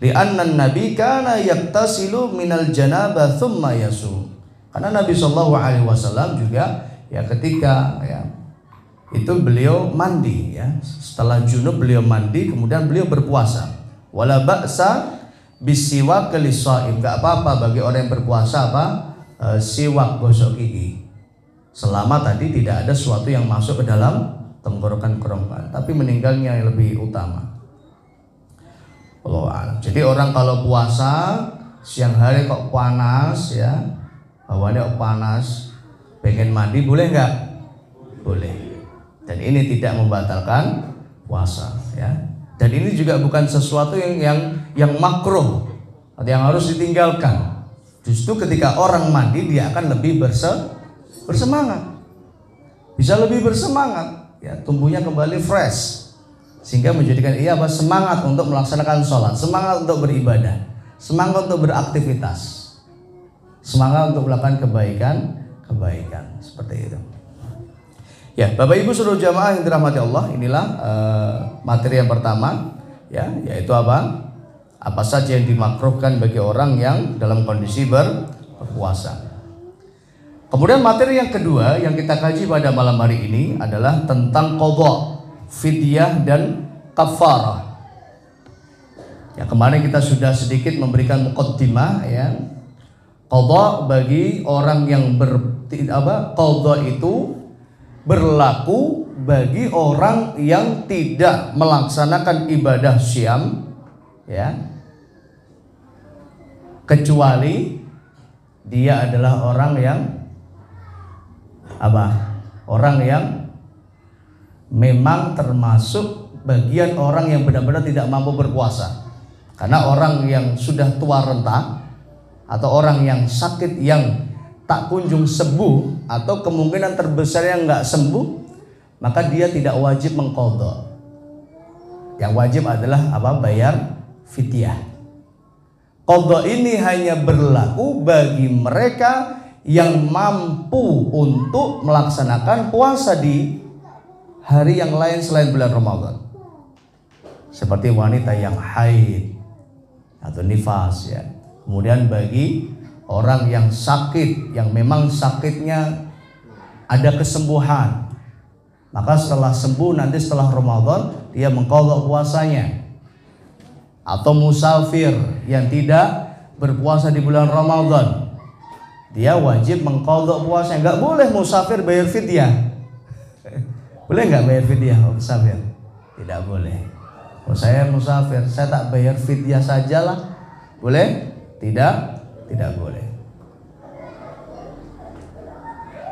Li'anna an-nabi kana yaktasilu minal janabah thumma yasum. Karena Nabi SAW juga ya ketika ya itu beliau mandi ya. Setelah junub beliau mandi, kemudian beliau berpuasa. Wala ba'sa bisiwak lis-shaim. Enggak apa-apa bagi orang yang berpuasa siwak, gosok gigi. Selama tadi tidak ada sesuatu yang masuk ke dalam tenggorokan kerongkongan, tapi meninggalnya yang lebih utama. Wallahu a'lam. Jadi orang kalau puasa siang hari kok panas ya, bawaannya panas, pengen mandi boleh nggak? Boleh. Dan ini tidak membatalkan puasa ya. Dan ini juga bukan sesuatu yang makruh atau yang harus ditinggalkan. Justru ketika orang mandi dia akan lebih bersemangat. Bisa lebih bersemangat ya, tubuhnya kembali fresh sehingga menjadikan semangat untuk melaksanakan sholat, semangat untuk beribadah, semangat untuk beraktivitas, semangat untuk melakukan kebaikan seperti itu. Ya, Bapak Ibu seluruh jamaah yang dirahmati Allah, inilah materi yang pertama ya, yaitu apa saja yang dimakruhkan bagi orang yang dalam kondisi berpuasa. Kemudian materi yang kedua yang kita kaji pada malam hari ini adalah tentang qadha, fidyah dan kafarah. Ya, kemarin kita sudah sedikit memberikan muqaddimah ya. Qadha bagi orang yang qadha itu berlaku bagi orang yang tidak melaksanakan ibadah syam ya, kecuali dia adalah orang yang orang yang memang termasuk bagian orang yang benar-benar tidak mampu berpuasa. Karena orang yang sudah tua renta atau orang yang sakit yang tak kunjung sembuh atau kemungkinan terbesar yang nggak sembuh, maka dia tidak wajib mengqadha. Yang wajib adalah bayar fidyah. Qadha ini hanya berlaku bagi mereka yang mampu untuk melaksanakan puasa di hari yang lain selain bulan Ramadan. Seperti wanita yang haid atau nifas ya. Kemudian bagi orang yang sakit, yang memang sakitnya ada kesembuhan, maka setelah sembuh nanti setelah Ramadan dia mengqadha puasanya. Atau musafir yang tidak berpuasa di bulan Ramadan, dia wajib mengqadha puasa. Nggak boleh musafir bayar fidyah. Boleh nggak bayar fidyah musafir? Tidak boleh. Oh, saya musafir, saya tak bayar fidyah sajalah. Boleh? Tidak boleh.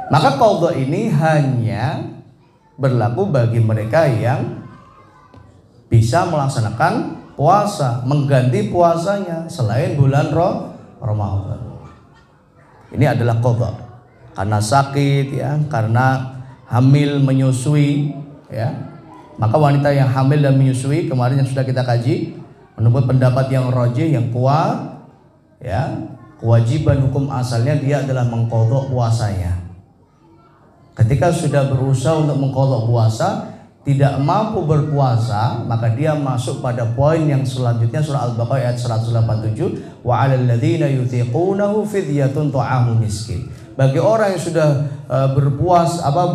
Maka qadha ini hanya berlaku bagi mereka yang bisa melaksanakan puasa, mengganti puasanya selain bulan Ramadan. Ini adalah qadha. Karena sakit ya, karena hamil menyusui ya. Maka wanita yang hamil dan menyusui kemarin yang sudah kita kaji, menurut pendapat yang rajih yang kuat ya, kewajiban hukum asalnya dia adalah mengqadha puasanya. Ketika sudah berusaha untuk mengqadha puasa, tidak mampu berpuasa, maka dia masuk pada poin yang selanjutnya, surah Al-Baqarah ayat 187, wa 'alal ladzina yutiqunahu fidyatun ta'amu miskin. Bagi orang yang sudah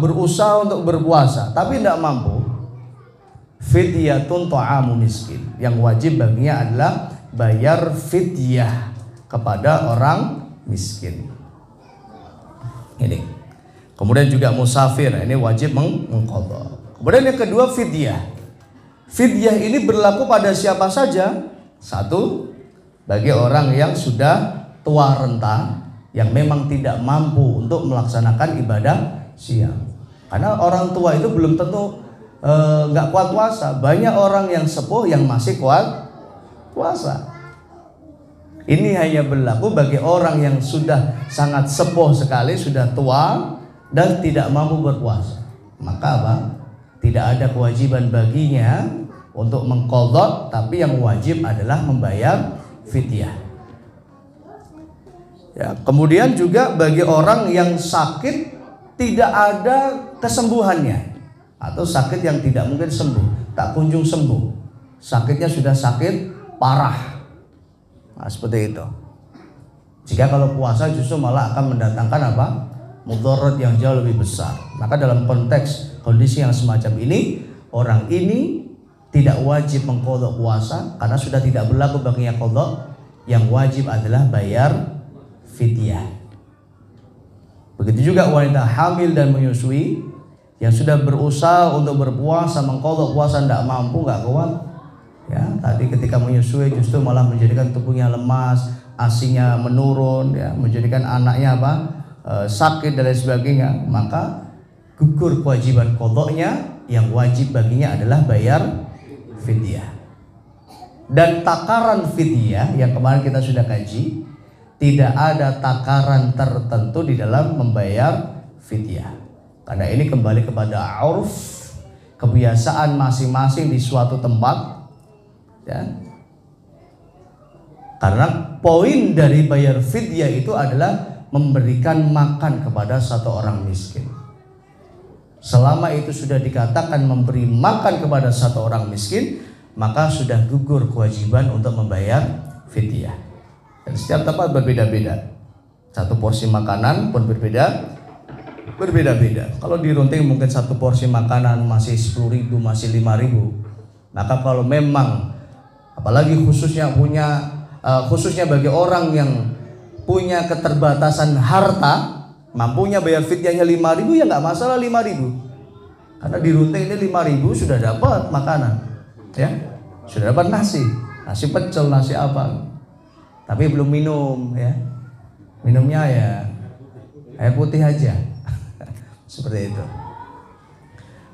berusaha untuk berpuasa tapi tidak mampu, fidyatun ta'amu miskin. Yang wajib baginya adalah bayar fidyah kepada orang miskin. Ini. Kemudian juga musafir, ini wajib mengqadha. Kemudian yang kedua fidyah. Fidyah ini berlaku pada siapa saja? Satu, bagi orang yang sudah tua renta, yang memang tidak mampu untuk melaksanakan ibadah syam. Karena orang tua itu belum tentu nggak kuat puasa. Banyak orang yang sepuh yang masih kuat puasa. Ini hanya berlaku bagi orang yang sudah sangat sepuh sekali, sudah tua dan tidak mampu berpuasa. Maka tidak ada kewajiban baginya untuk mengqadha, tapi yang wajib adalah membayar fidyah. Ya, kemudian juga bagi orang yang sakit tidak ada kesembuhannya atau sakit yang tidak mungkin sembuh, tak kunjung sembuh. Sakitnya sudah sakit parah. Nah, seperti itu. Jika kalau puasa justru malah akan mendatangkan mudarat yang jauh lebih besar. Maka dalam konteks kondisi yang semacam ini, orang ini tidak wajib mengqadha puasa karena sudah tidak berlaku baginya qadha. Yang wajib adalah bayar fidyah. Begitu juga wanita hamil dan menyusui yang sudah berusaha untuk berpuasa, mengqadha puasa tidak mampu, nggak kuat. Ya, tadi ketika menyusui justru malah menjadikan tubuhnya lemas, ASI-nya menurun, ya, menjadikan anaknya sakit dan lain sebagainya. Maka gugur kewajiban qadha-nya, yang wajib baginya adalah bayar fidyah. Dan takaran fidyah yang kemarin kita sudah kaji, tidak ada takaran tertentu di dalam membayar fidyah. Karena ini kembali kepada urf, kebiasaan masing-masing di suatu tempat. Ya. Karena poin dari bayar fidyah itu adalah memberikan makan kepada satu orang miskin. Selama itu sudah dikatakan memberi makan kepada satu orang miskin, maka sudah gugur kewajiban untuk membayar fidyah. Dan setiap tempat berbeda-beda. Satu porsi makanan pun berbeda-beda. Kalau di Runting mungkin satu porsi makanan masih 10.000, masih 5.000. Maka kalau memang, apalagi khususnya bagi orang yang punya keterbatasan harta, mampunya bayar fidyahnya 5.000, ya nggak masalah 5.000. Karena di Runting ini 5.000 sudah dapat makanan, ya, sudah dapat nasi pecel, nasi apa, tapi belum minum, ya, minumnya ya air putih aja. Seperti itu.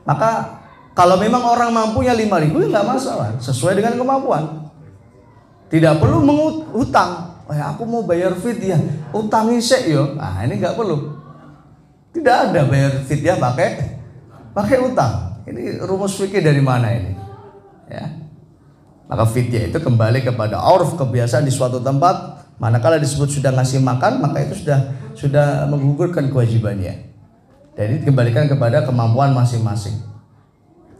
Maka kalau memang orang mampunya 5.000, ya nggak masalah, sesuai dengan kemampuan. Tidak perlu mengutang. Aku mau bayar fidyah, utangi sik yo. Nah, ini nggak perlu. Tidak ada bayar fidyah pakai utang. Ini rumus fikih dari mana ini? Ya. Maka fidyah itu kembali kepada urf, kebiasaan di suatu tempat. Manakala disebut sudah ngasih makan, maka itu sudah menggugurkan kewajibannya. Jadi dikembalikan kepada kemampuan masing-masing.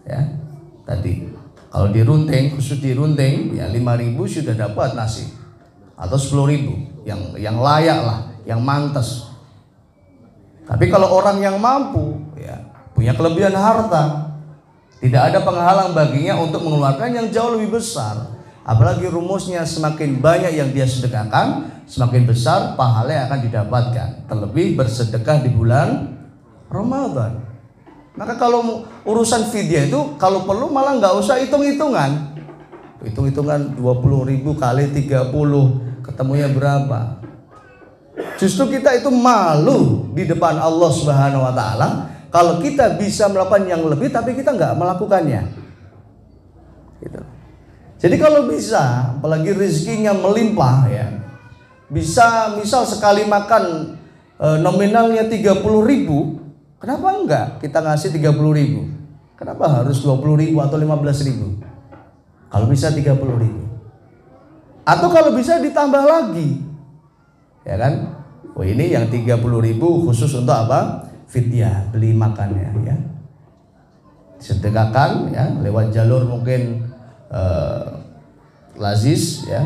Ya. Tadi kalau di Runting, khusus di Runting, ya 5.000 sudah dapat nasi. Atau 10.000 yang layak lah, yang mantas. Tapi kalau orang yang mampu, ya, punya kelebihan harta, tidak ada penghalang baginya untuk mengeluarkan yang jauh lebih besar. Apalagi rumusnya semakin banyak yang dia sedekahkan, semakin besar pahala yang akan didapatkan. Terlebih bersedekah di bulan Ramadan. Maka kalau urusan fidyah itu kalau perlu malah nggak usah hitung-hitungan. Hitung-hitungan 20.000 kali 30 ketemunya berapa. Justru kita itu malu di depan Allah Subhanahu wa taala kalau kita bisa melakukan yang lebih tapi kita nggak melakukannya. Gitu. Jadi kalau bisa, apalagi rezekinya melimpah, ya, bisa misal sekali makan nominalnya 30.000, kenapa enggak kita ngasih 30.000? Kenapa harus 20.000 atau 15.000? Kalau bisa 30.000. Atau kalau bisa ditambah lagi, ya kan? Oh, ini yang 30.000 khusus untuk apa? Fidyah, beli makannya, ya. Sedekahkan, ya, lewat jalur mungkin Lazis, ya.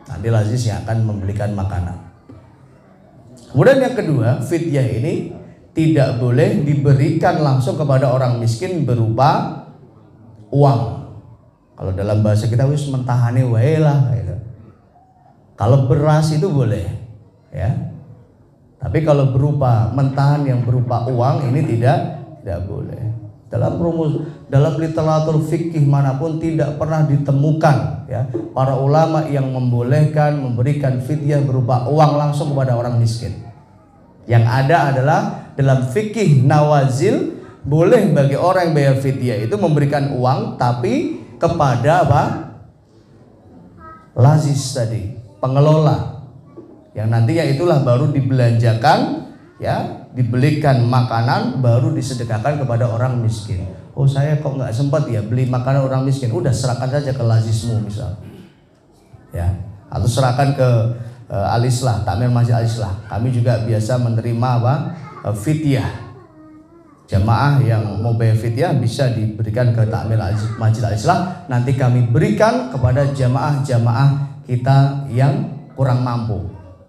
Nanti Lazis yang akan membelikan makanan. Kemudian yang kedua, fidyah ini tidak boleh diberikan langsung kepada orang miskin berupa uang. Kalau dalam bahasa kita wis mentahane wae lah, gitu. Kalau beras itu boleh, ya. Tapi kalau berupa mentahan yang berupa uang ini tidak boleh. Dalam literatur fikih manapun tidak pernah ditemukan, ya, para ulama yang membolehkan memberikan fidyah berupa uang langsung kepada orang miskin. Yang ada adalah dalam fikih nawazil, boleh bagi orang yang bayar fidyah itu memberikan uang, tapi kepada apa? Lazis tadi, pengelola, yang nantinya itulah baru dibelanjakan, ya, dibelikan makanan, baru disedekahkan kepada orang miskin. Oh, saya kok nggak sempat ya beli makanan orang miskin, udah serahkan saja ke lazismu misal, ya, atau serahkan ke Al-Islah, Takmir Masjid Al-Islah. Kami juga biasa menerima apa? Fidyah. Jamaah yang mau bayar fidyah bisa diberikan ke Takmir Masjid Al-Islah. Nanti kami berikan kepada jamaah-jamaah kita yang kurang mampu.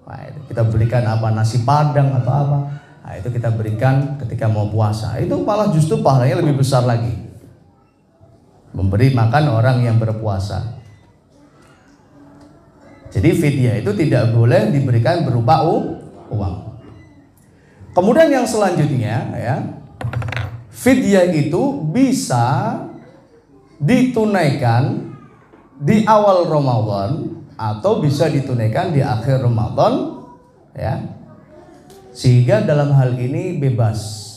Nah, kita berikan apa, nasi padang atau apa. Nah, itu kita berikan ketika mau puasa. Itu malah justru pahalanya lebih besar lagi. Memberi makan orang yang berpuasa. Jadi fidyah itu tidak boleh diberikan berupa uang. Kemudian yang selanjutnya ya, fidyah itu bisa ditunaikan di awal Ramadan atau bisa ditunaikan di akhir Ramadan ya. Sehingga dalam hal ini bebas.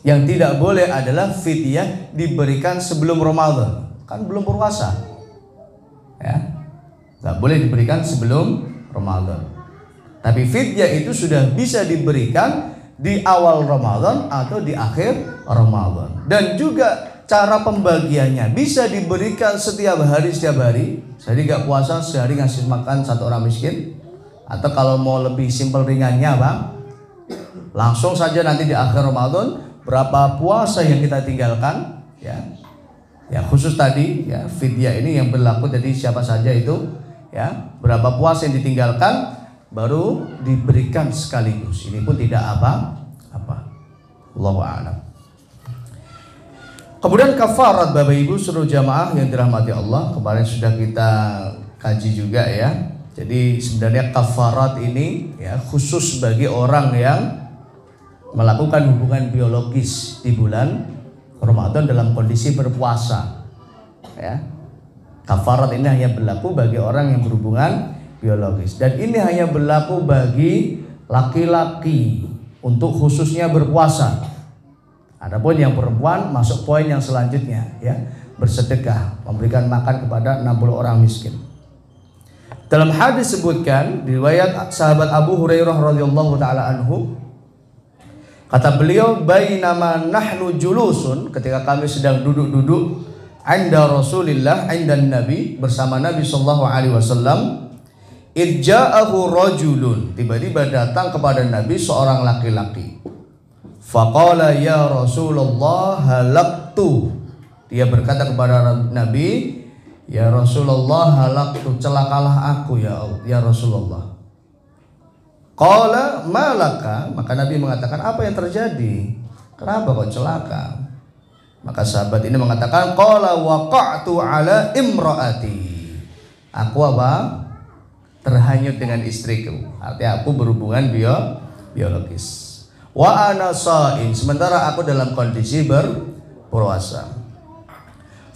Yang tidak boleh adalah fidyah diberikan sebelum Ramadan, kan belum puasa ya. Nggak boleh diberikan sebelum Ramadan. Tapi fidyah itu sudah bisa diberikan di awal Ramadan atau di akhir Ramadan. Dan juga cara pembagiannya bisa diberikan setiap hari. Jadi nggak puasa sehari ngasih makan satu orang miskin. Atau kalau mau lebih simpel ringannya apa? Langsung saja nanti di akhir Ramadan berapa puasa yang kita tinggalkan ya. Ya khusus tadi ya fidyah ini yang berlaku jadi siapa saja itu ya, berapa puasa yang ditinggalkan baru diberikan sekaligus. Ini pun tidak apa-apa. Allahu a'lam. Kemudian kafarat Bapak Ibu seluruh jamaah yang dirahmati Allah, kemarin sudah kita kaji juga ya. Jadi sebenarnya kafarat ini ya khusus bagi orang yang melakukan hubungan biologis di bulan Ramadan dalam kondisi berpuasa. Ya. Kafarat ini hanya berlaku bagi orang yang berhubungan biologis, dan ini hanya berlaku bagi laki-laki untuk khususnya berpuasa. Adapun yang perempuan masuk poin yang selanjutnya ya, bersedekah, memberikan makan kepada 60 orang miskin. Dalam hadis disebutkan di riwayat sahabat Abu Hurairah radhiyallahu taala anhu, kata beliau, bainama nahnu julusun, ketika kami sedang duduk-duduk anda Rasulillah, anda Nabi, bersama Nabi sallallahu alaihi wasallam, idja'ahu rajulun, tiba-tiba datang kepada Nabi seorang laki-laki. Faqala ya Rasulullah halaktu, dia berkata kepada Nabi, ya Rasulullah halaktu, celakalah aku ya Rasulullah. Qala malaka, maka Nabi mengatakan, apa yang terjadi? Kenapa kau celaka? Maka sahabat ini mengatakan, qala waqa'tu ala imraati, aku apa? Terhanyut dengan istriku. Artinya aku berhubungan biologis. Wa ana sha'im, sementara aku dalam kondisi berpuasa.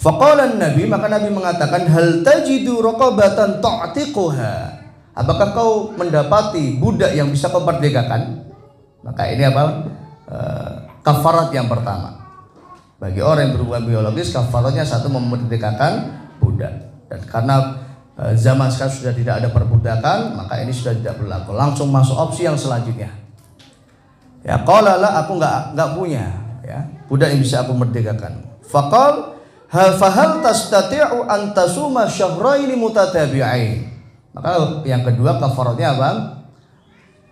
Faqala Nabi, maka Nabi mengatakan, hal tajidu raqabatan ta'tiquha, apakah kau mendapati budak yang bisa kau merdekakan? Maka ini apa? Kafarat yang pertama. Bagi orang yang berhubungan biologis, kafaratnya satu, memerdekakan budak. Dan karena zaman sekarang sudah tidak ada perbudakan, maka ini sudah tidak berlaku. Langsung masuk opsi yang selanjutnya. Ya, qala la, aku enggak punya ya budak yang bisa aku merdekakan. Faqal fahal tastati'u an tasuma syahraini mutatabi'ain. Maka yang kedua kafaratnya apa?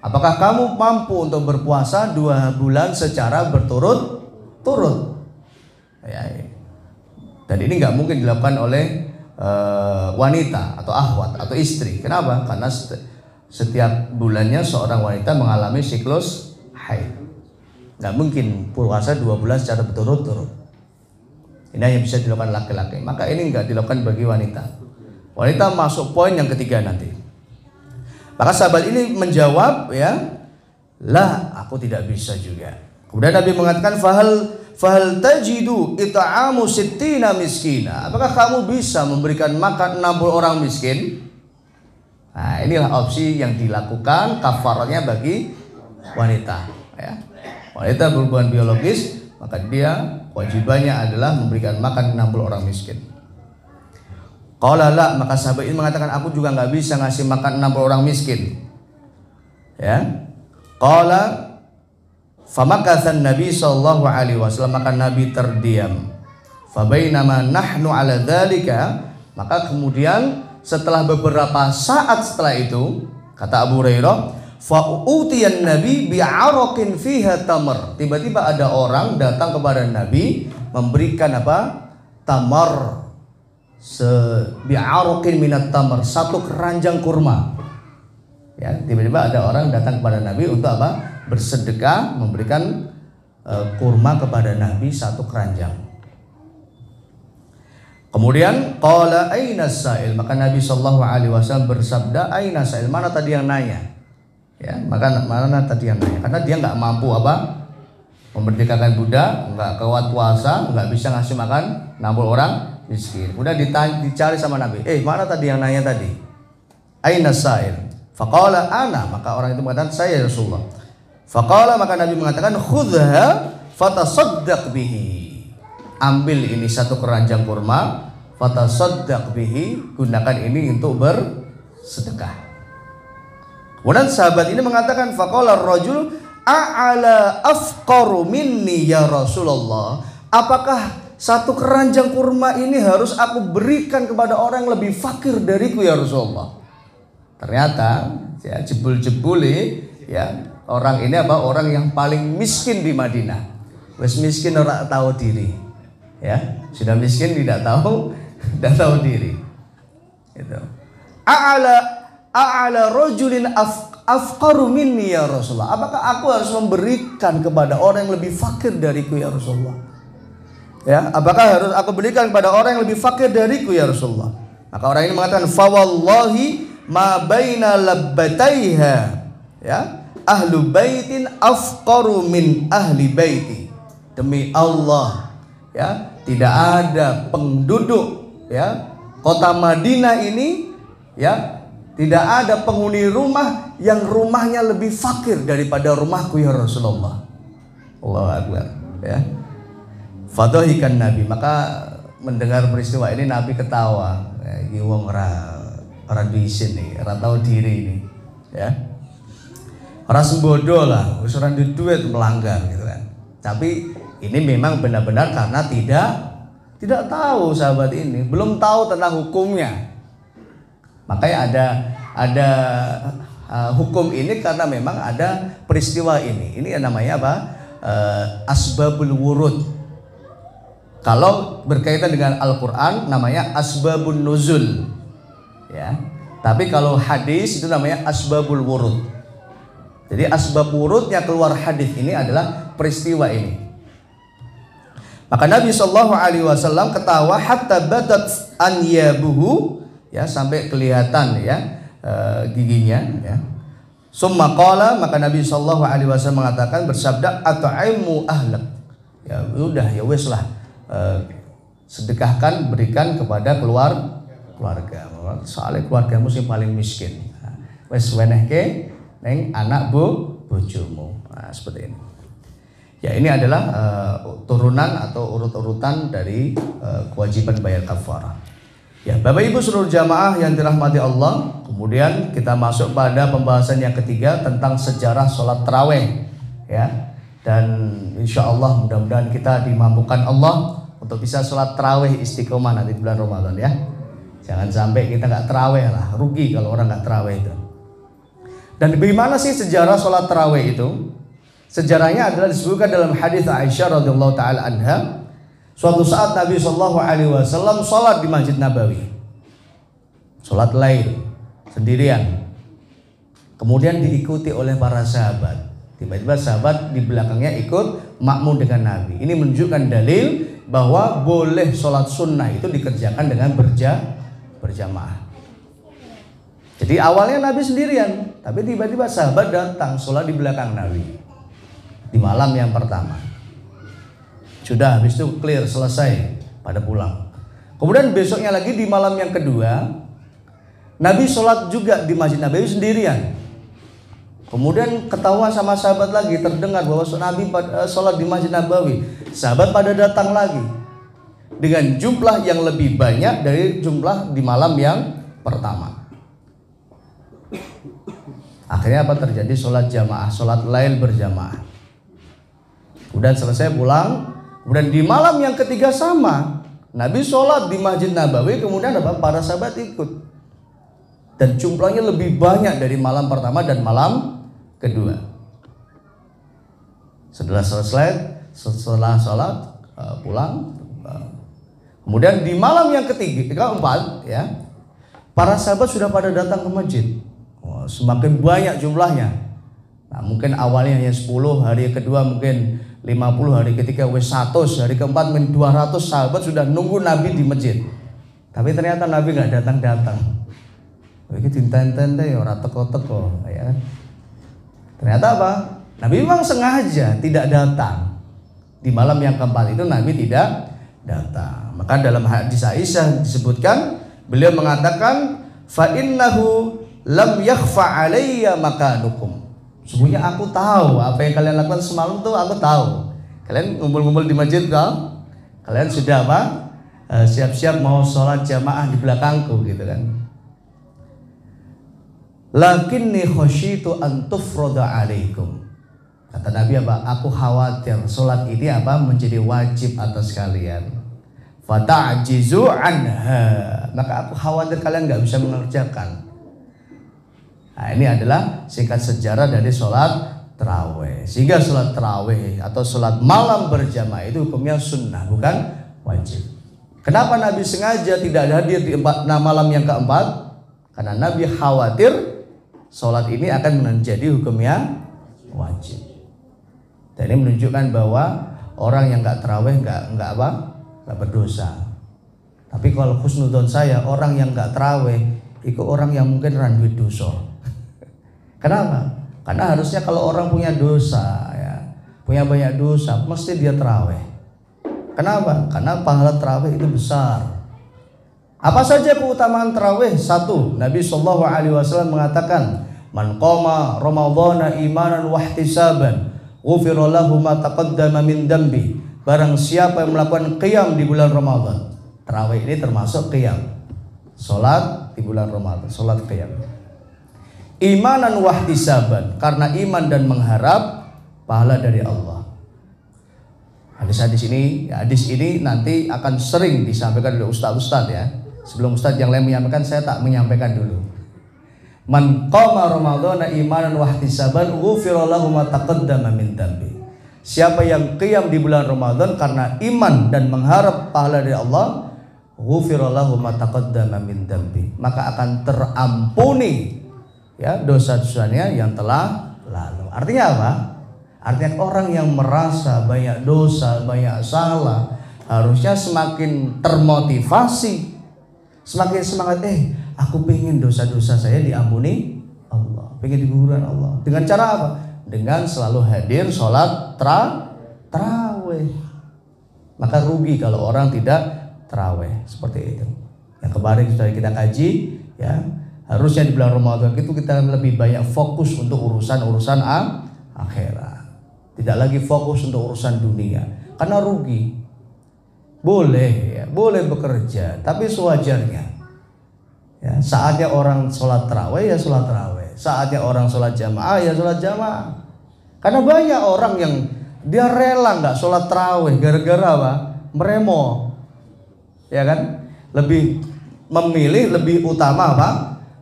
Apakah kamu mampu untuk berpuasa 2 bulan secara berturut-turut? Ya, dan ini nggak mungkin dilakukan oleh wanita atau akhwat atau istri. Kenapa? Karena setiap bulannya seorang wanita mengalami siklus haid. Nggak mungkin puasa 2 bulan secara berturut-turut. Ini hanya bisa dilakukan laki-laki. Maka ini nggak dilakukan bagi wanita. Wanita masuk poin yang ketiga nanti. Maka sahabat ini menjawab ya, lah aku tidak bisa juga. Kemudian Nabi mengatakan, fahal tajidu it'amu sittina miskina, apakah kamu bisa memberikan makan 60 orang miskin? Nah, inilah opsi yang dilakukan kafaratnya bagi wanita ya. Wanita berhubungan biologis, maka dia kewajibannya adalah memberikan makan 60 orang miskin. Qala la, maka sahabat ini mengatakan, aku juga nggak bisa ngasih makan 60 orang miskin ya. Qala famakathan Nabi sallallahu alaihi wasallam, maka Nabi terdiam. Fabainama nahnu ala dzalika, maka kemudian setelah beberapa saat setelah itu, kata Abu Hurairah, fa'utiyan Nabi bi'araqin fiha tamar, tiba-tiba ada orang datang kepada Nabi memberikan apa? Tamar, bi'araqin minat tamar, satu keranjang kurma. Ya, Ya, tiba-tiba ada orang datang kepada Nabi untuk apa? Bersedekah, memberikan kurma kepada Nabi 1 keranjang. Kemudian qala aina sa'il, maka Nabi sallallahu alaihi wasallam bersabda, aina sa'il, mana tadi yang nanya? Ya, maka mana tadi yang nanya? Karena dia nggak mampu apa? Memerdekakan budak, nggak kuat puasa, nggak bisa ngasih makan 60 orang miskin. Udah dicari sama Nabi. Mana tadi yang nanya tadi? Aina sa'il? Faqala ana, maka orang itu mengatakan, saya Rasulullah. Faqala, maka Nabi mengatakan, khudha fatasaddaq bihi. Ambil ini 1 keranjang kurma, fatasaddaq bihi, gunakan ini untuk bersedekah. Kemudian sahabat ini mengatakan, faqala ar-rajul a'ala afqaru minni ya Rasulullah. Apakah 1 keranjang kurma ini harus aku berikan kepada orang yang lebih fakir dariku ya Rasulullah? Ternyata ya jebul-jebule ya orang ini apa? Orang yang paling miskin di Madinah. Wes miskin ora tahu diri. Ya, sudah miskin tidak tahu diri. Itu. A'ala rajulin afqaru minni ya Rasulullah. Apakah aku harus memberikan kepada orang yang lebih fakir dariku ya Rasulullah? Ya, apakah harus aku berikan kepada orang yang lebih fakir dariku ya Rasulullah? Maka orang ini mengatakan, fa wallahi ma baina labbataiha, ya, ahlu baitin afqaru min ahli baiti. Demi Allah, ya, tidak ada penduduk ya kota Madinah ini, ya, tidak ada penghuni rumah yang rumahnya lebih fakir daripada rumahku ya Rasulullah. Allahu Akbar, ya. Fadhahikan Nabi, maka mendengar peristiwa ini Nabi ketawa. Iki wong ora diisin nih, ora tahu diri ini, ya. Ora sembodo lah, wis ora duit melanggar gitu kan. Tapi ini memang benar-benar karena tidak tahu sahabat ini, belum tahu tentang hukumnya. Makanya ada hukum ini karena memang ada peristiwa ini. Ini yang namanya apa? Asbabul wurud. Kalau berkaitan dengan Al-Quran namanya asbabun nuzul, ya. Tapi kalau hadis itu namanya asbabul wurud. Jadi asbab wurudnya keluar hadis ini adalah peristiwa ini. Maka Nabi Shallallahu Alaihi Wasallam ketawa hatta badat anyabuhu, ya, sampai kelihatan ya giginya, ya. Summa qala, maka Nabi Shallallahu Alaihi Wasallam mengatakan, bersabda, at'aimu ahlak, ya udah ya wes lah, sedekahkan, berikan kepada keluarga. Soalnya keluargamu yang paling miskin. Wes wenehke neng anak bojomu. Nah, seperti ini. Ya, ini adalah turunan atau urut-urutan dari kewajiban bayar kafarah. Ya, Bapak Ibu seluruh jamaah yang dirahmati Allah, kemudian kita masuk pada pembahasan yang ketiga tentang sejarah sholat tarawih, ya. Dan insya Allah mudah-mudahan kita dimampukan Allah untuk bisa sholat tarawih istiqomah nanti bulan Ramadan, ya. Jangan sampai kita nggak tarawih lah, rugi kalau orang nggak tarawih itu. Dan bagaimana sih sejarah sholat tarawih itu? Sejarahnya adalah disebutkan dalam hadis Aisyah radhiyallahu taala anha. Suatu saat Nabi Shallallahu Alaihi Wasallam sholat di Masjid Nabawi, sholat lail sendirian. Kemudian diikuti oleh para sahabat. Tiba-tiba sahabat di belakangnya ikut makmum dengan Nabi. Ini menunjukkan dalil bahwa boleh sholat sunnah itu dikerjakan dengan berjamaah. Jadi awalnya Nabi sendirian, tapi tiba-tiba sahabat datang sholat di belakang Nabi di malam yang pertama. Sudah, habis itu clear, selesai, pada pulang. Kemudian besoknya lagi di malam yang kedua, Nabi sholat juga di Masjid Nabawi sendirian. Kemudian ketahuan sama sahabat lagi, terdengar bahwa Nabi sholat di Masjid Nabawi. Sahabat pada datang lagi dengan jumlah yang lebih banyak dari jumlah di malam yang pertama. Akhirnya apa terjadi? Sholat jamaah, sholat lail berjamaah. Kemudian selesai pulang. Kemudian di malam yang ketiga sama, Nabi sholat di Masjid Nabawi, kemudian apa? Para sahabat ikut. Dan jumlahnya lebih banyak dari malam pertama dan malam kedua. Setelah sholat pulang. Kemudian di malam yang ketiga, keempat, ya, para sahabat sudah pada datang ke masjid. semakin banyak jumlahnya. Nah, mungkin awalnya hanya 10, hari kedua mungkin 50, hari ketiga wis 100, hari keempat mungkin 200 sahabat sudah nunggu Nabi di masjid. Tapi ternyata Nabi nggak datang-datang. Iki dinten-tente ya ora teko-teko, ya. Ternyata apa? Nabi memang sengaja tidak datang. Di malam yang keempat itu Nabi tidak datang. Maka dalam hadis Aisyah disebutkan, beliau mengatakan, fa innahu lam yakhfa alayya makanukum. Sungguhnya aku tahu apa yang kalian lakukan semalam tuh, aku tahu. Kalian ngumpul-ngumpul di masjid kau, kalian sudah apa? Siap-siap mau sholat jamaah di belakangku gitu kan. Lakinni khasyitu an tufrada alaikum. Kata Nabi apa? Aku khawatir sholat ini apa? Menjadi wajib atas kalian. Fata'jizu anha. Maka aku khawatir kalian nggak bisa mengerjakan. Nah, ini adalah singkat sejarah dari sholat tarawih. Sehingga sholat tarawih atau sholat malam berjamaah itu hukumnya sunnah, bukan wajib. Kenapa Nabi sengaja tidak hadir di malam yang keempat? Karena Nabi khawatir sholat ini akan menjadi hukumnya wajib. Dan ini menunjukkan bahwa orang yang nggak tarawih nggak berdosa. Tapi kalau husnudzon saya, orang yang nggak tarawih itu orang yang mungkin randuit dosa. Kenapa? Karena harusnya kalau orang punya dosa, ya, punya banyak dosa, mesti dia tarawih. Kenapa? Karena pahala tarawih itu besar. Apa saja keutamaan tarawih? Satu, Nabi SAW mengatakan, man qama ramadhana imanan wahtisaban, ghufira lahu ma taqaddama min dambi. Barang siapa yang melakukan qiyam di bulan Ramadan. Tarawih ini termasuk qiyam. Salat di bulan Ramadan, salat qiyam. Imanan wahtisaban, karena iman dan mengharap pahala dari Allah. Hadis ini nanti akan sering disampaikan oleh ustaz-ustaz ya. Sebelum ustaz yang lain menyampaikan, saya tak menyampaikan dulu. Man qama ramadhana imanan wahtisaban ghufira lahu ma taqaddama min dambi. Siapa yang qiyam di bulan Ramadan karena iman dan mengharap pahala dari Allah, ghufira lahu ma taqaddama min dambi, maka akan terampuni ya dosa-dosanya yang telah lalu. Artinya apa? Artinya orang yang merasa banyak dosa, banyak salah, harusnya semakin termotivasi, semakin semangat. Aku pengen dosa-dosa saya diampuni Allah, pengen dikuburkan Allah. Dengan cara apa? Dengan selalu hadir sholat tarawih. Maka rugi kalau orang tidak tarawih seperti itu. Yang kemarin sudah kita kaji, ya. Harusnya di bulan Ramadan itu kita lebih banyak fokus untuk urusan akhirat. Tidak lagi fokus untuk urusan dunia. Karena rugi. Boleh ya, boleh bekerja, tapi sewajarnya. Ya, saatnya orang sholat tarawih ya sholat tarawih. Saatnya orang sholat jamaah ya sholat jamaah. Karena banyak orang yang dia rela nggak sholat tarawih gara-gara apa? Meremo. Ya kan? Lebih memilih, lebih utama apa?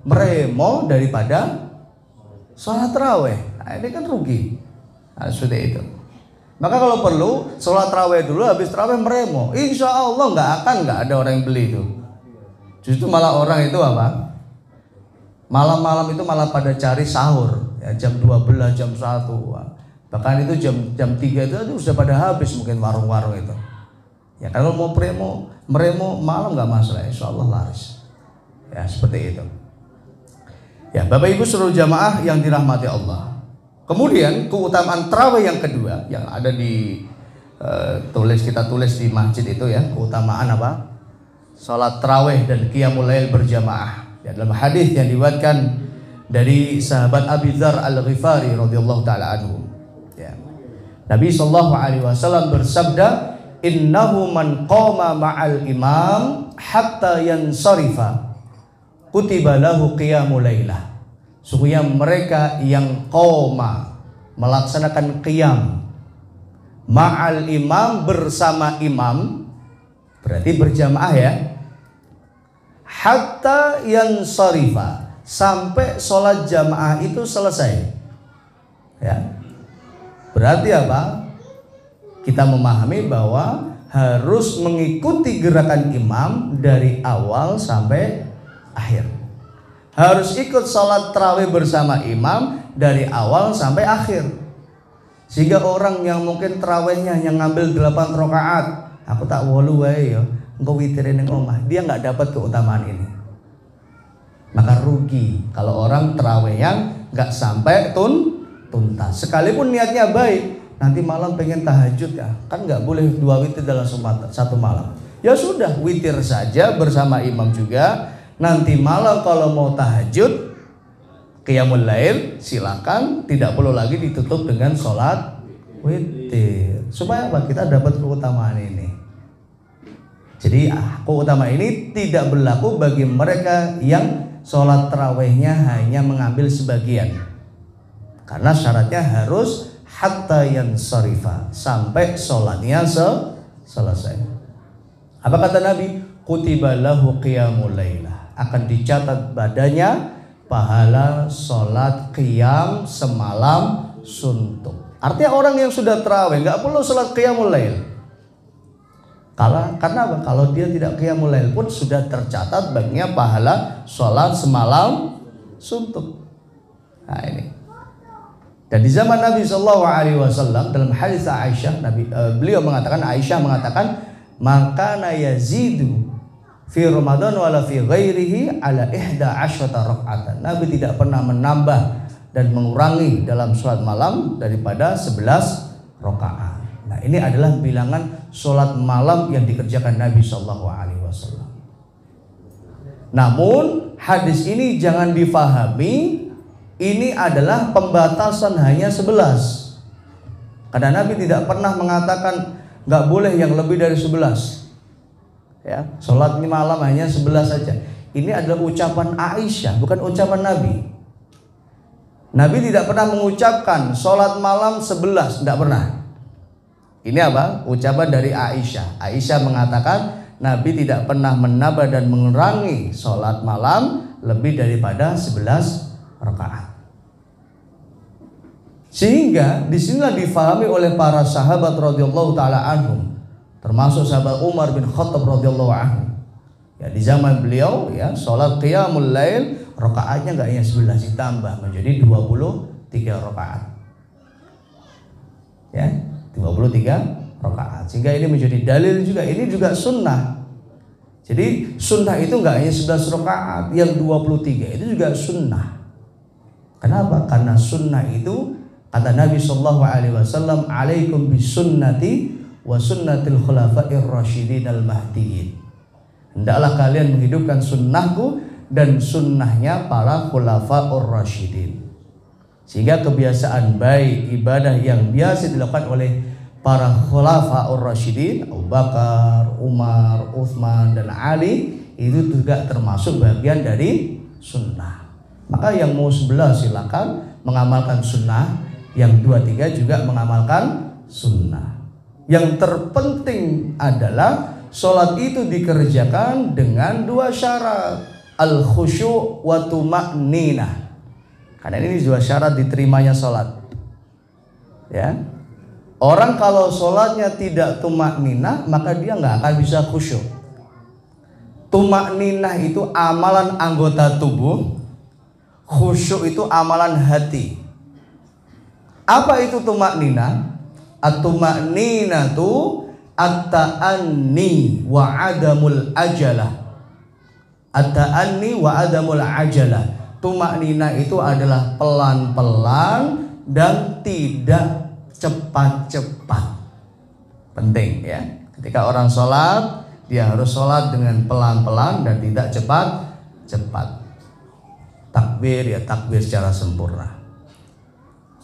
Meremo daripada sholat tarawih. Nah, ini kan rugi. Nah, sudah itu. Maka kalau perlu sholat tarawih dulu, habis tarawih meremo. Insya Allah nggak ada orang yang beli itu. Justru malah orang itu apa? Malam-malam itu malah pada cari sahur. Ya, jam 12, jam 1. Bahkan itu jam 3 itu sudah pada habis mungkin warung-warung itu. Ya kalau mau meremo malam nggak masalah, insya Allah laris. Ya seperti itu. Ya, Bapak Ibu seluruh jamaah yang dirahmati Allah. Kemudian keutamaan tarawih yang kedua yang ada di kita tulis di masjid itu ya, keutamaan apa? Salat tarawih dan qiyamul lail berjamaah. Ya, dalam hadis yang diriwayatkan dari sahabat Abi Dzar Al-Ghifari radhiyallahu taala anhu. Ya. Nabi sallallahu alaihi wasallam bersabda, "Innahu man qama ma'al imam hatta yansarifa kutiba lahu qiyamul lailah." Sungguhnya mereka yang qoma melaksanakan qiyam ma'al imam bersama imam, berarti berjamaah ya, hatta yansarifa, sampai sholat jamaah itu selesai ya. Berarti apa? Kita memahami bahwa harus mengikuti gerakan imam dari awal sampai akhir. harus ikut sholat tarawih bersama imam dari awal sampai akhir. Sehingga orang yang mungkin tarawihnya hanya ngambil 8 rakaat, aku tak wolu wae ya, engko witirin ning omah, dia nggak dapat keutamaan ini. Maka rugi kalau orang tarawih yang nggak sampai tuntas. Sekalipun niatnya baik, nanti malam pengen tahajud ya, kan nggak boleh 2 witir dalam satu malam. Ya sudah, witir saja bersama imam juga. Nanti malam kalau mau tahajud, qiyamul lail, silakan, tidak perlu lagi ditutup dengan sholat witir. Supaya apa? Kita dapat keutamaan ini. Jadi keutamaan ini tidak berlaku bagi mereka yang sholat tarawihnya hanya mengambil sebagian. Karena syaratnya harus hatta yansarifa, sampai sholatnya selesai. Apa kata Nabi? Kutiba lahu qiyamul lailah, akan dicatat badannya pahala sholat qiyam semalam suntuk. Artinya orang yang sudah tarawih nggak perlu sholat qiyamul lail. Karena apa? Kalau dia tidak qiyamul lail pun sudah tercatat baginya pahala sholat semalam suntuk. Nah ini. Dan di zaman Nabi SAW dalam hadis Aisyah, Aisyah mengatakan, maka yazidu fi Ramadan wala fi ghairihi ala 11 raka'atan. Nabi tidak pernah menambah dan mengurangi dalam sholat malam daripada 11 rakaat. Nah, ini adalah bilangan sholat malam yang dikerjakan Nabi SAW. Namun hadis ini jangan difahami ini adalah pembatasan hanya 11. Karena Nabi tidak pernah mengatakan nggak boleh yang lebih dari 11. Ya, sholat ini malam hanya 11 saja. Ini adalah ucapan Aisyah, bukan ucapan Nabi. Nabi tidak pernah mengucapkan sholat malam 11, tidak pernah. Ini apa? Ucapan dari Aisyah. Aisyah mengatakan Nabi tidak pernah menambah dan mengurangi sholat malam lebih daripada 11 rakaat. Sehingga disinilah difahami oleh para sahabat radhiyallahu taala anhum, termasuk sahabat Umar bin Khattab radhiyallahu anhu. Ya, di zaman beliau ya sholat qiyamul lail rakaatnya enggak hanya 11, ditambah menjadi 23 rakaat. Ya, 23 rakaat. Sehingga ini menjadi dalil juga, ini juga sunnah. Jadi sunnah itu enggak hanya 11 rakaat, yang 23 itu juga sunnah. Kenapa? Karena sunnah itu kata Nabi sallallahu alaihi wasallam, "Alaikum bisunnati wa sunnatil khulafa'ir rasyidin al-mahdiyyin." Hendaklah kalian menghidupkan sunnahku dan sunnahnya para khulafa'ur rasyidin. Sehingga kebiasaan baik, ibadah yang biasa dilakukan oleh para khulafa'ur rasyidin, Abu Bakar, Umar, Utsman dan Ali, itu juga termasuk bagian dari sunnah. Maka yang mau 11 silakan mengamalkan sunnah, yang 23 juga mengamalkan sunnah. Yang terpenting adalah sholat itu dikerjakan dengan 2 syarat, al-khusyu' wa tuma'ninah. Karena ini 2 syarat diterimanya sholat. Ya, orang kalau sholatnya tidak tuma'ninah maka dia nggak akan bisa khusyuk. Tuma'ninah itu amalan anggota tubuh, khusyuk itu amalan hati. Apa itu tuma'ninah? At-tuma'ninatu at-ta'anni wa adamul ajalah. At-ta'anni wa adamul ajalah. Tuma'ninah itu adalah pelan-pelan dan tidak cepat-cepat. Penting ya. Ketika orang sholat, dia harus sholat dengan pelan-pelan dan tidak cepat-cepat. Takbir ya takbir secara sempurna.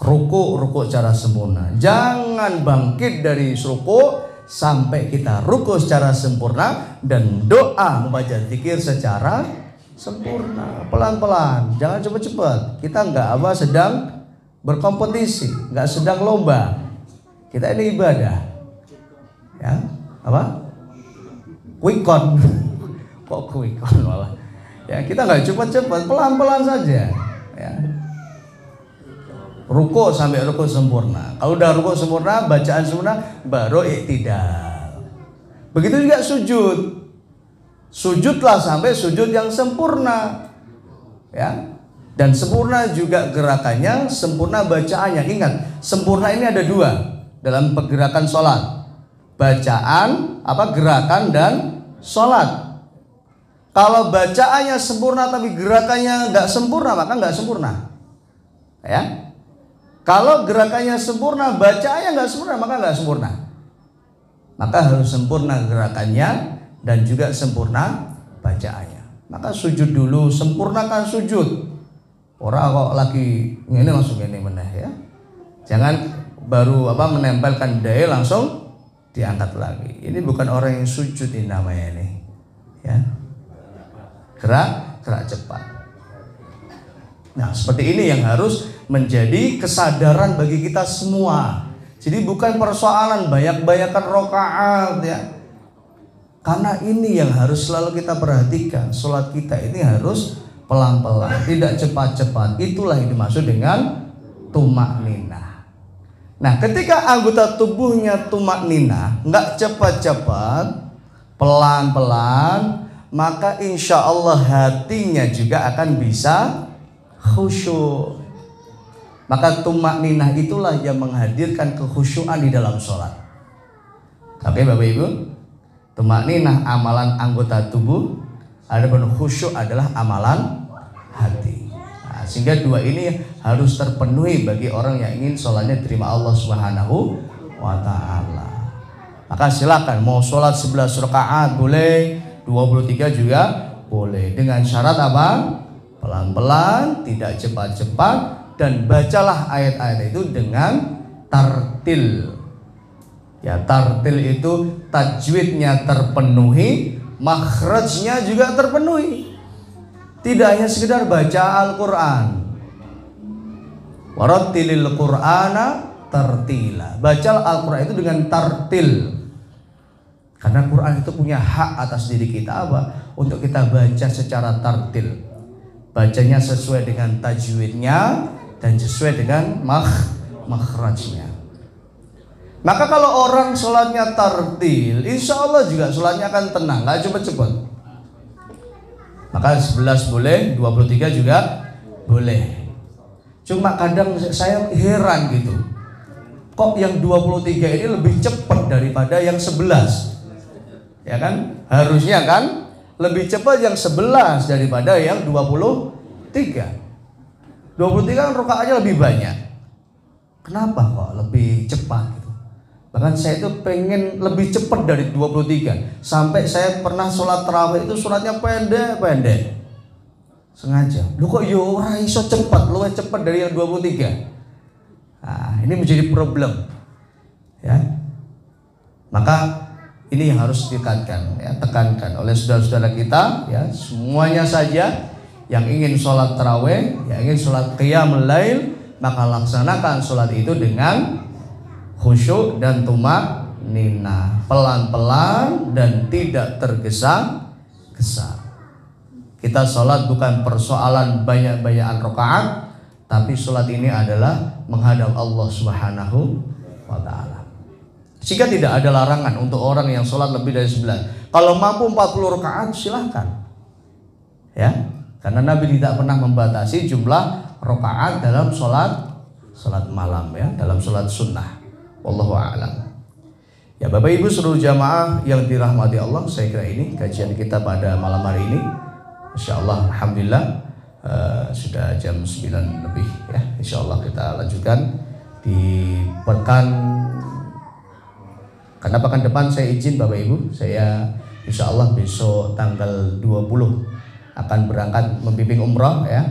Ruku secara sempurna. Jangan bangkit dari ruku sampai kita ruku secara sempurna dan doa membaca zikir secara sempurna. Pelan-pelan, jangan cepat-cepat. Kita sedang berkompetisi, nggak sedang lomba. Kita ini ibadah. Ya, apa? Quick-con. Kok quick-con malah? Ya, kita nggak cepat-cepat, pelan-pelan saja. Ya. Ruku sampai ruku sempurna. Kalau udah ruku sempurna, bacaan sempurna, baru i'tidal. Begitu juga sujud. Sujudlah sampai sujud yang sempurna. ya. Dan sempurna juga gerakannya, sempurna bacaannya. Ingat, sempurna ini ada dua dalam pergerakan sholat. Bacaan, gerakan dan sholat. Kalau bacaannya sempurna tapi gerakannya nggak sempurna, maka nggak sempurna. Ya. Kalau gerakannya sempurna, bacaannya nggak sempurna, maka nggak sempurna. Maka harus sempurna gerakannya dan juga sempurna bacaannya. Maka sujud dulu, sempurnakan sujud. Orang kok lagi ini langsung ini meneh ya. Jangan baru menempelkan daya langsung diangkat lagi. Ini bukan orang yang sujud ini namanya ini. Ya. Gerak cepat. Nah, seperti ini yang harus menjadi kesadaran bagi kita semua. Jadi bukan persoalan banyak-banyakan rakaat ya. Karena ini yang harus selalu kita perhatikan. Sholat kita ini harus pelan-pelan, tidak cepat-cepat. Itulah yang dimaksud dengan tumakninah. Nah, ketika anggota tubuhnya tumakninah, nggak cepat-cepat, pelan-pelan, maka insya Allah hatinya juga akan bisa khusyuk. Maka tumakninah itulah yang menghadirkan kekhusyuan di dalam sholat. Oke Bapak Ibu, tumakninah amalan anggota tubuh, adapun khusyuk adalah amalan hati. Nah, sehingga dua ini harus terpenuhi bagi orang yang ingin sholatnya diterima Allah Subhanahu wa ta'ala. Maka silakan mau sholat 11 rakaat boleh, 23 juga boleh, dengan syarat apa? Pelan-pelan, tidak cepat-cepat, dan bacalah ayat-ayat itu dengan tartil. Ya, tartil itu tajwidnya terpenuhi, makhrajnya juga terpenuhi. Tidak hanya sekedar baca Al-Quran. Warattilil Qur'ana tartila. Baca Al-Quran itu dengan tartil. Karena Quran itu punya hak atas diri kita apa? Untuk kita baca secara tartil. Bacanya sesuai dengan tajwidnya dan sesuai dengan makhrajnya. Maka kalau orang sholatnya tartil, insya Allah juga sholatnya akan tenang, gak cepet-cepet. Maka 11 boleh, 23 juga boleh. Cuma kadang saya heran gitu, kok yang 23 ini lebih cepat daripada yang 11? Ya kan? Harusnya kan lebih cepat yang 11 daripada yang 23. 23 kan rakaatnya lebih banyak. Kenapa kok lebih cepat? Bahkan saya itu pengen lebih cepat dari 23. Sampai saya pernah sholat tarawih itu sholatnya pendek. Sengaja. Lu kok yo ora iso cepat, lu cepat dari yang 23. Nah, ini menjadi problem. Ya. Maka ini yang harus ditekankan, ya, tekankan oleh saudara-saudara kita, ya, semuanya saja yang ingin sholat tarawih, yang ingin sholat qiyamul lail, maka laksanakan sholat itu dengan khusyuk dan tumakninah, pelan-pelan dan tidak tergesa-gesa. Kita sholat bukan persoalan banyak-banyakan rakaat, tapi sholat ini adalah menghadap Allah Subhanahu wa ta'ala. Sehingga tidak ada larangan untuk orang yang sholat lebih dari 9. Kalau mampu 40 rakaat silahkan, ya, karena Nabi tidak pernah membatasi jumlah rakaat dalam sholat malam, ya, dalam sholat sunnah. Wallahu a'lam. Ya Bapak Ibu seluruh jamaah yang dirahmati Allah, saya kira ini kajian kita pada malam hari ini. Insya Allah, alhamdulillah sudah jam 9 lebih, ya. Insya Allah kita lanjutkan di karena pekan depan saya izin Bapak Ibu, saya insya Allah besok tanggal 20 akan berangkat membimbing umrah, ya.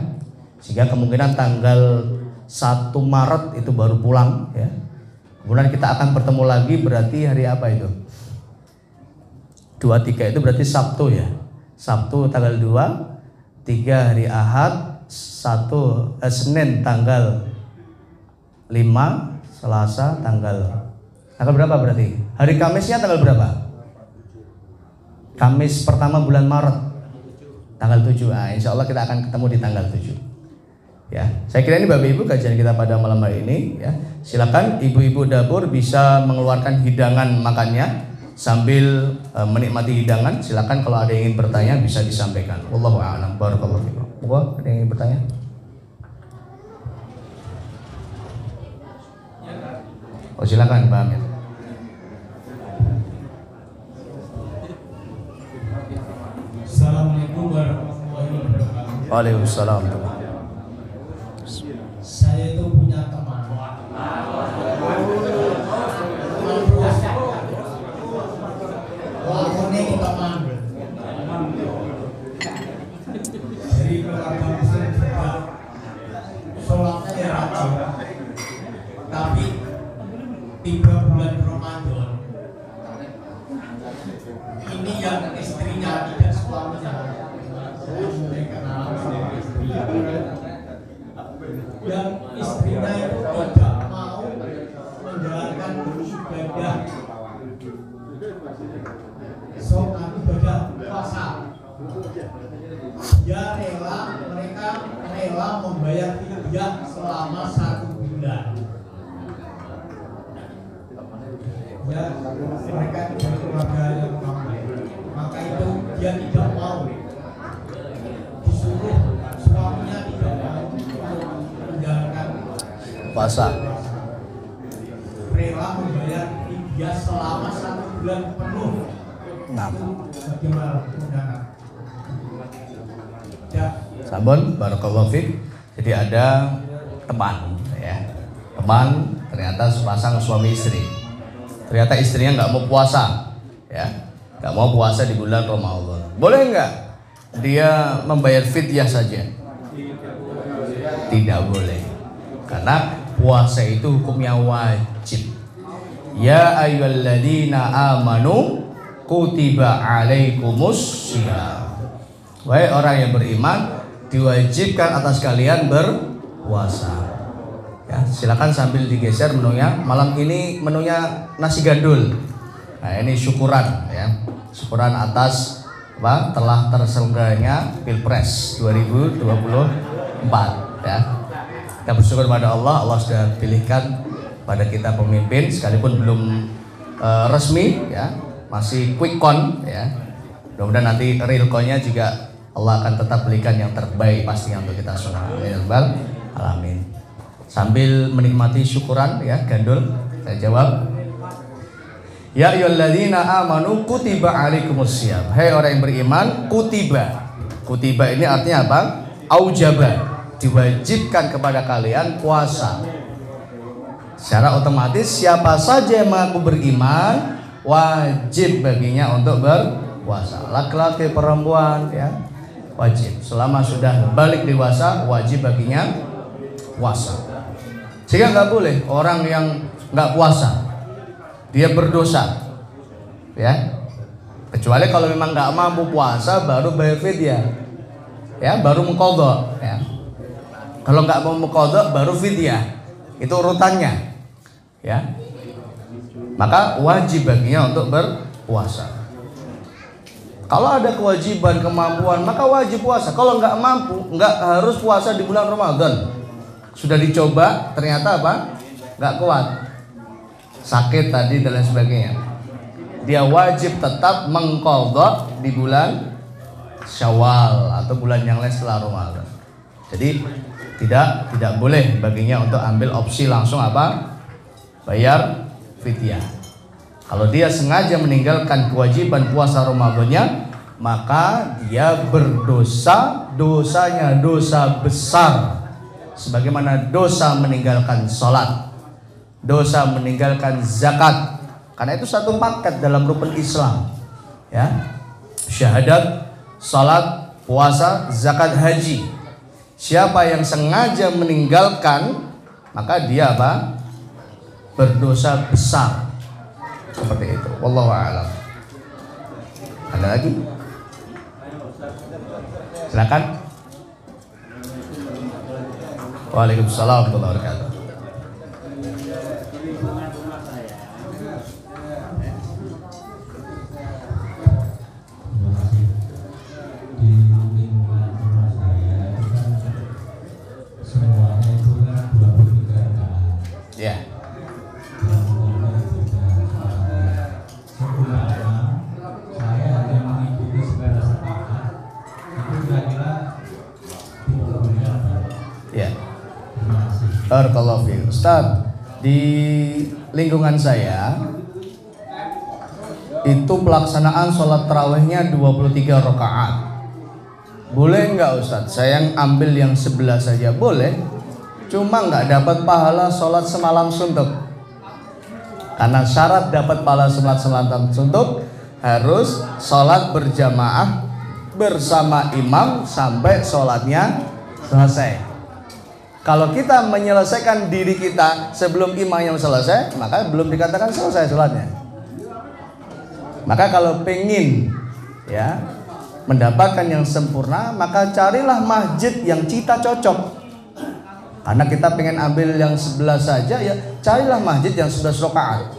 Sehingga kemungkinan tanggal 1 Maret itu baru pulang, ya. Kemudian kita akan bertemu lagi, berarti hari apa itu? 23 itu berarti Sabtu, ya. Sabtu tanggal 2, 3 hari Ahad, Senin tanggal 5, Selasa tanggal berapa berarti? Hari Kamisnya tanggal berapa? Kamis pertama bulan Maret tanggal 7. Insya Allah kita akan ketemu di tanggal 7. Ya, saya kira ini Bapak Ibu kajian kita pada malam hari ini, ya. Silakan ibu-ibu dapur bisa mengeluarkan hidangan makannya sambil menikmati hidangan. Silakan kalau ada yang ingin bertanya bisa disampaikan. Wallahu a'lam. Barakallahu fikum. Ada yang ingin bertanya? Oh silakan Pak Amir. Assalamualaikum warahmatullahi wabarakatuh. Waalaikumsalam. Saya itu punya teman. Lakonnya teman. Dari keluarga muslim juga. Sholatnya rajin. Tapi tiba bulan Ramadan ini yang istrinya tidak suaminya. Saya mulai kenal sama istrinya. Dan istrinya itu tidak mau menjalankan ibadah sholat ibadah puasa. Mereka rela membayar fidyah selama 1 bulan. Ya, mereka tidak keluarga yang mampu. Maka itu dia tidak mau, disuruh suaminya tidak mau menjalankan Puasa. rela membayar fidyah selama 1 bulan penuh. Nah, Bagaimana undangan? Ya. Sabun, barakallahu fiik. Jadi ada teman, ya. Teman ternyata sepasang suami istri. Ternyata istrinya nggak mau puasa, ya, nggak mau puasa di bulan Ramadan. Boleh nggak dia membayar fidyah saja? Tidak boleh, karena puasa itu hukumnya wajib. Ya ayyuhalladzina amanu kutiba alaikumus syiyam. Wahai orang yang beriman, diwajibkan atas kalian berpuasa. Ya, silakan sambil digeser menunya. Malam ini menunya nasi gandul. Nah, ini syukuran, ya. Syukuran atas telah terselenggaranya Pilpres 2024, ya. Kita bersyukur pada Allah sudah pilihkan pada kita pemimpin sekalipun belum resmi, ya. Masih quick count, ya. Mudah-mudahan nanti real count-nya juga Allah akan tetap berikan yang terbaik pastinya untuk kita semua. Amin. Sambil menikmati syukuran, ya, gandul, saya jawab. Ya ayyuhalladzina amanu kutiba alaikumussyiyam. Hai orang yang beriman, kutiba. Kutiba ini artinya apa? Aujaba. Diwajibkan kepada kalian puasa. Secara otomatis siapa saja yang mengaku beriman wajib baginya untuk berpuasa. Laki-laki, perempuan, ya, wajib. Selama sudah balik dewasa wajib baginya puasa. Sehingga nggak boleh orang yang nggak puasa dia berdosa, ya. Kecuali kalau memang nggak mampu puasa baru bayar fidyah, ya, baru mengqadha, ya. Kalau nggak mau mengqadha baru fidyah, itu urutannya, ya. Maka wajib baginya untuk berpuasa. Kalau ada kewajiban kemampuan maka wajib puasa. Kalau nggak mampu nggak harus puasa di bulan Ramadan. Sudah dicoba ternyata apa? Nggak kuat, sakit tadi dan lain sebagainya. Dia wajib tetap mengqadha di bulan Syawal atau bulan yang lain setelah Ramadan. Jadi tidak boleh baginya untuk ambil opsi langsung apa? Bayar fidyah. Kalau dia sengaja meninggalkan kewajiban puasa Ramadannya, maka dia berdosa, dosanya dosa besar. Sebagaimana dosa meninggalkan sholat, dosa meninggalkan zakat, karena itu satu paket dalam rukun Islam, ya. Syahadat, sholat, puasa, zakat, haji. Siapa yang sengaja meninggalkan maka dia apa? Berdosa besar. Seperti itu. Wallahu a'lam. Ada lagi? Silakan. Waalaikumsalam warahmatullahi wabarakatuh. Ya. Barakallahu fiik. Ustaz, di lingkungan saya itu pelaksanaan sholat tarawihnya 23 rakaat. Boleh nggak Ustaz? Saya yang ambil yang sebelah saja boleh. Cuma nggak dapat pahala sholat semalam suntuk. Karena syarat dapat pahala sholat semalam suntuk harus sholat berjamaah bersama imam sampai sholatnya selesai. Kalau kita menyelesaikan diri kita sebelum imam yang selesai, maka belum dikatakan selesai sholatnya. Maka kalau pengen ya mendapatkan yang sempurna, maka carilah masjid yang kita cocok. Karena kita pengen ambil yang sebelah saja, ya carilah masjid yang 11 rakaat.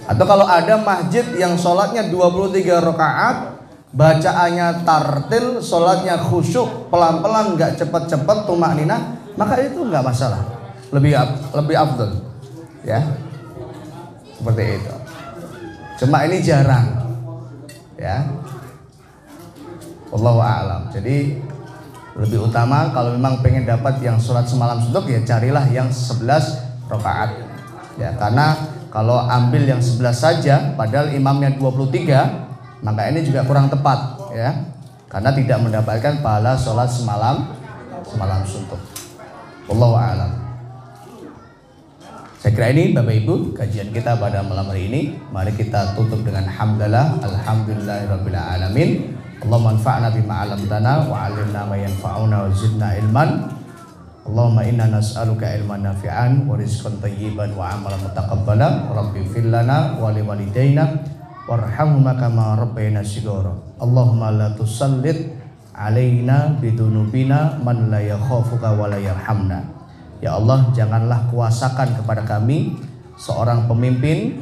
Atau kalau ada masjid yang sholatnya 23 rakaat, bacaannya tartil, sholatnya khusyuk, pelan-pelan, nggak cepat-cepat, tumakninah, maka itu nggak masalah. Lebih afdal, ya. Seperti itu. Cuma ini jarang, ya. Wallahu a'lam. Jadi lebih utama kalau memang pengen dapat yang sholat semalam suntuk, ya carilah yang 11 rakaat. Ya, karena kalau ambil yang 11 saja padahal imamnya 23, maka ini juga kurang tepat, ya. Karena tidak mendapatkan pahala sholat semalam suntuk. Wallahu a'lam. Saya kira ini Bapak Ibu kajian kita pada malam hari ini. Mari kita tutup dengan hamdalah, alhamdulillahirabbil alamin. Allahumma anfa'na bima 'allamtana wa 'allimna ma yanfa'una wa zidna ilman. Allahumma inna nas'aluka ilman nafi'an wa rizqan thayyiban wa 'amalan mutaqabbalan. Rabbi ighfir lana wa li walidayna warhamhuma kama rabbayana shighara. Allahumma la tusallit 'alaina bidunubina man la yakhafuka wa la yarhamna. Ya Allah, janganlah kuasakan kepada kami seorang pemimpin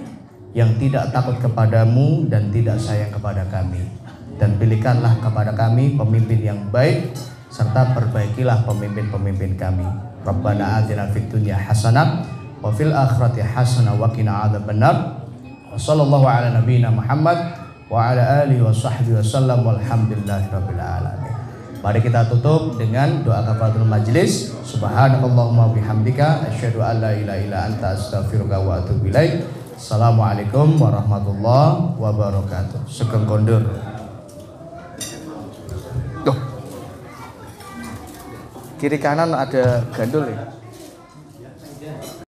yang tidak takut kepadamu dan tidak sayang kepada kami. Dan pilihkanlah kepada kami pemimpin yang baik, serta perbaikilah pemimpin-pemimpin kami. Rabbana atina fid dunya hasanah wa fil akhirati hasanah wa qina adzabannar. Wa sallallahu ala nabiyyina Muhammad wa ala alihi wa sahbihi wasallam walhamdulillahirabbil alamin. Mari kita tutup dengan doa kafaratul majlis. Subhanakallahumma bihamdika asyhadu an la ilaha illa anta astaghfiruka wa atubu ilaik. Assalamualaikum warahmatullahi wabarakatuh. Sugeng kondur. Tuh. Kiri kanan ada gandul ya.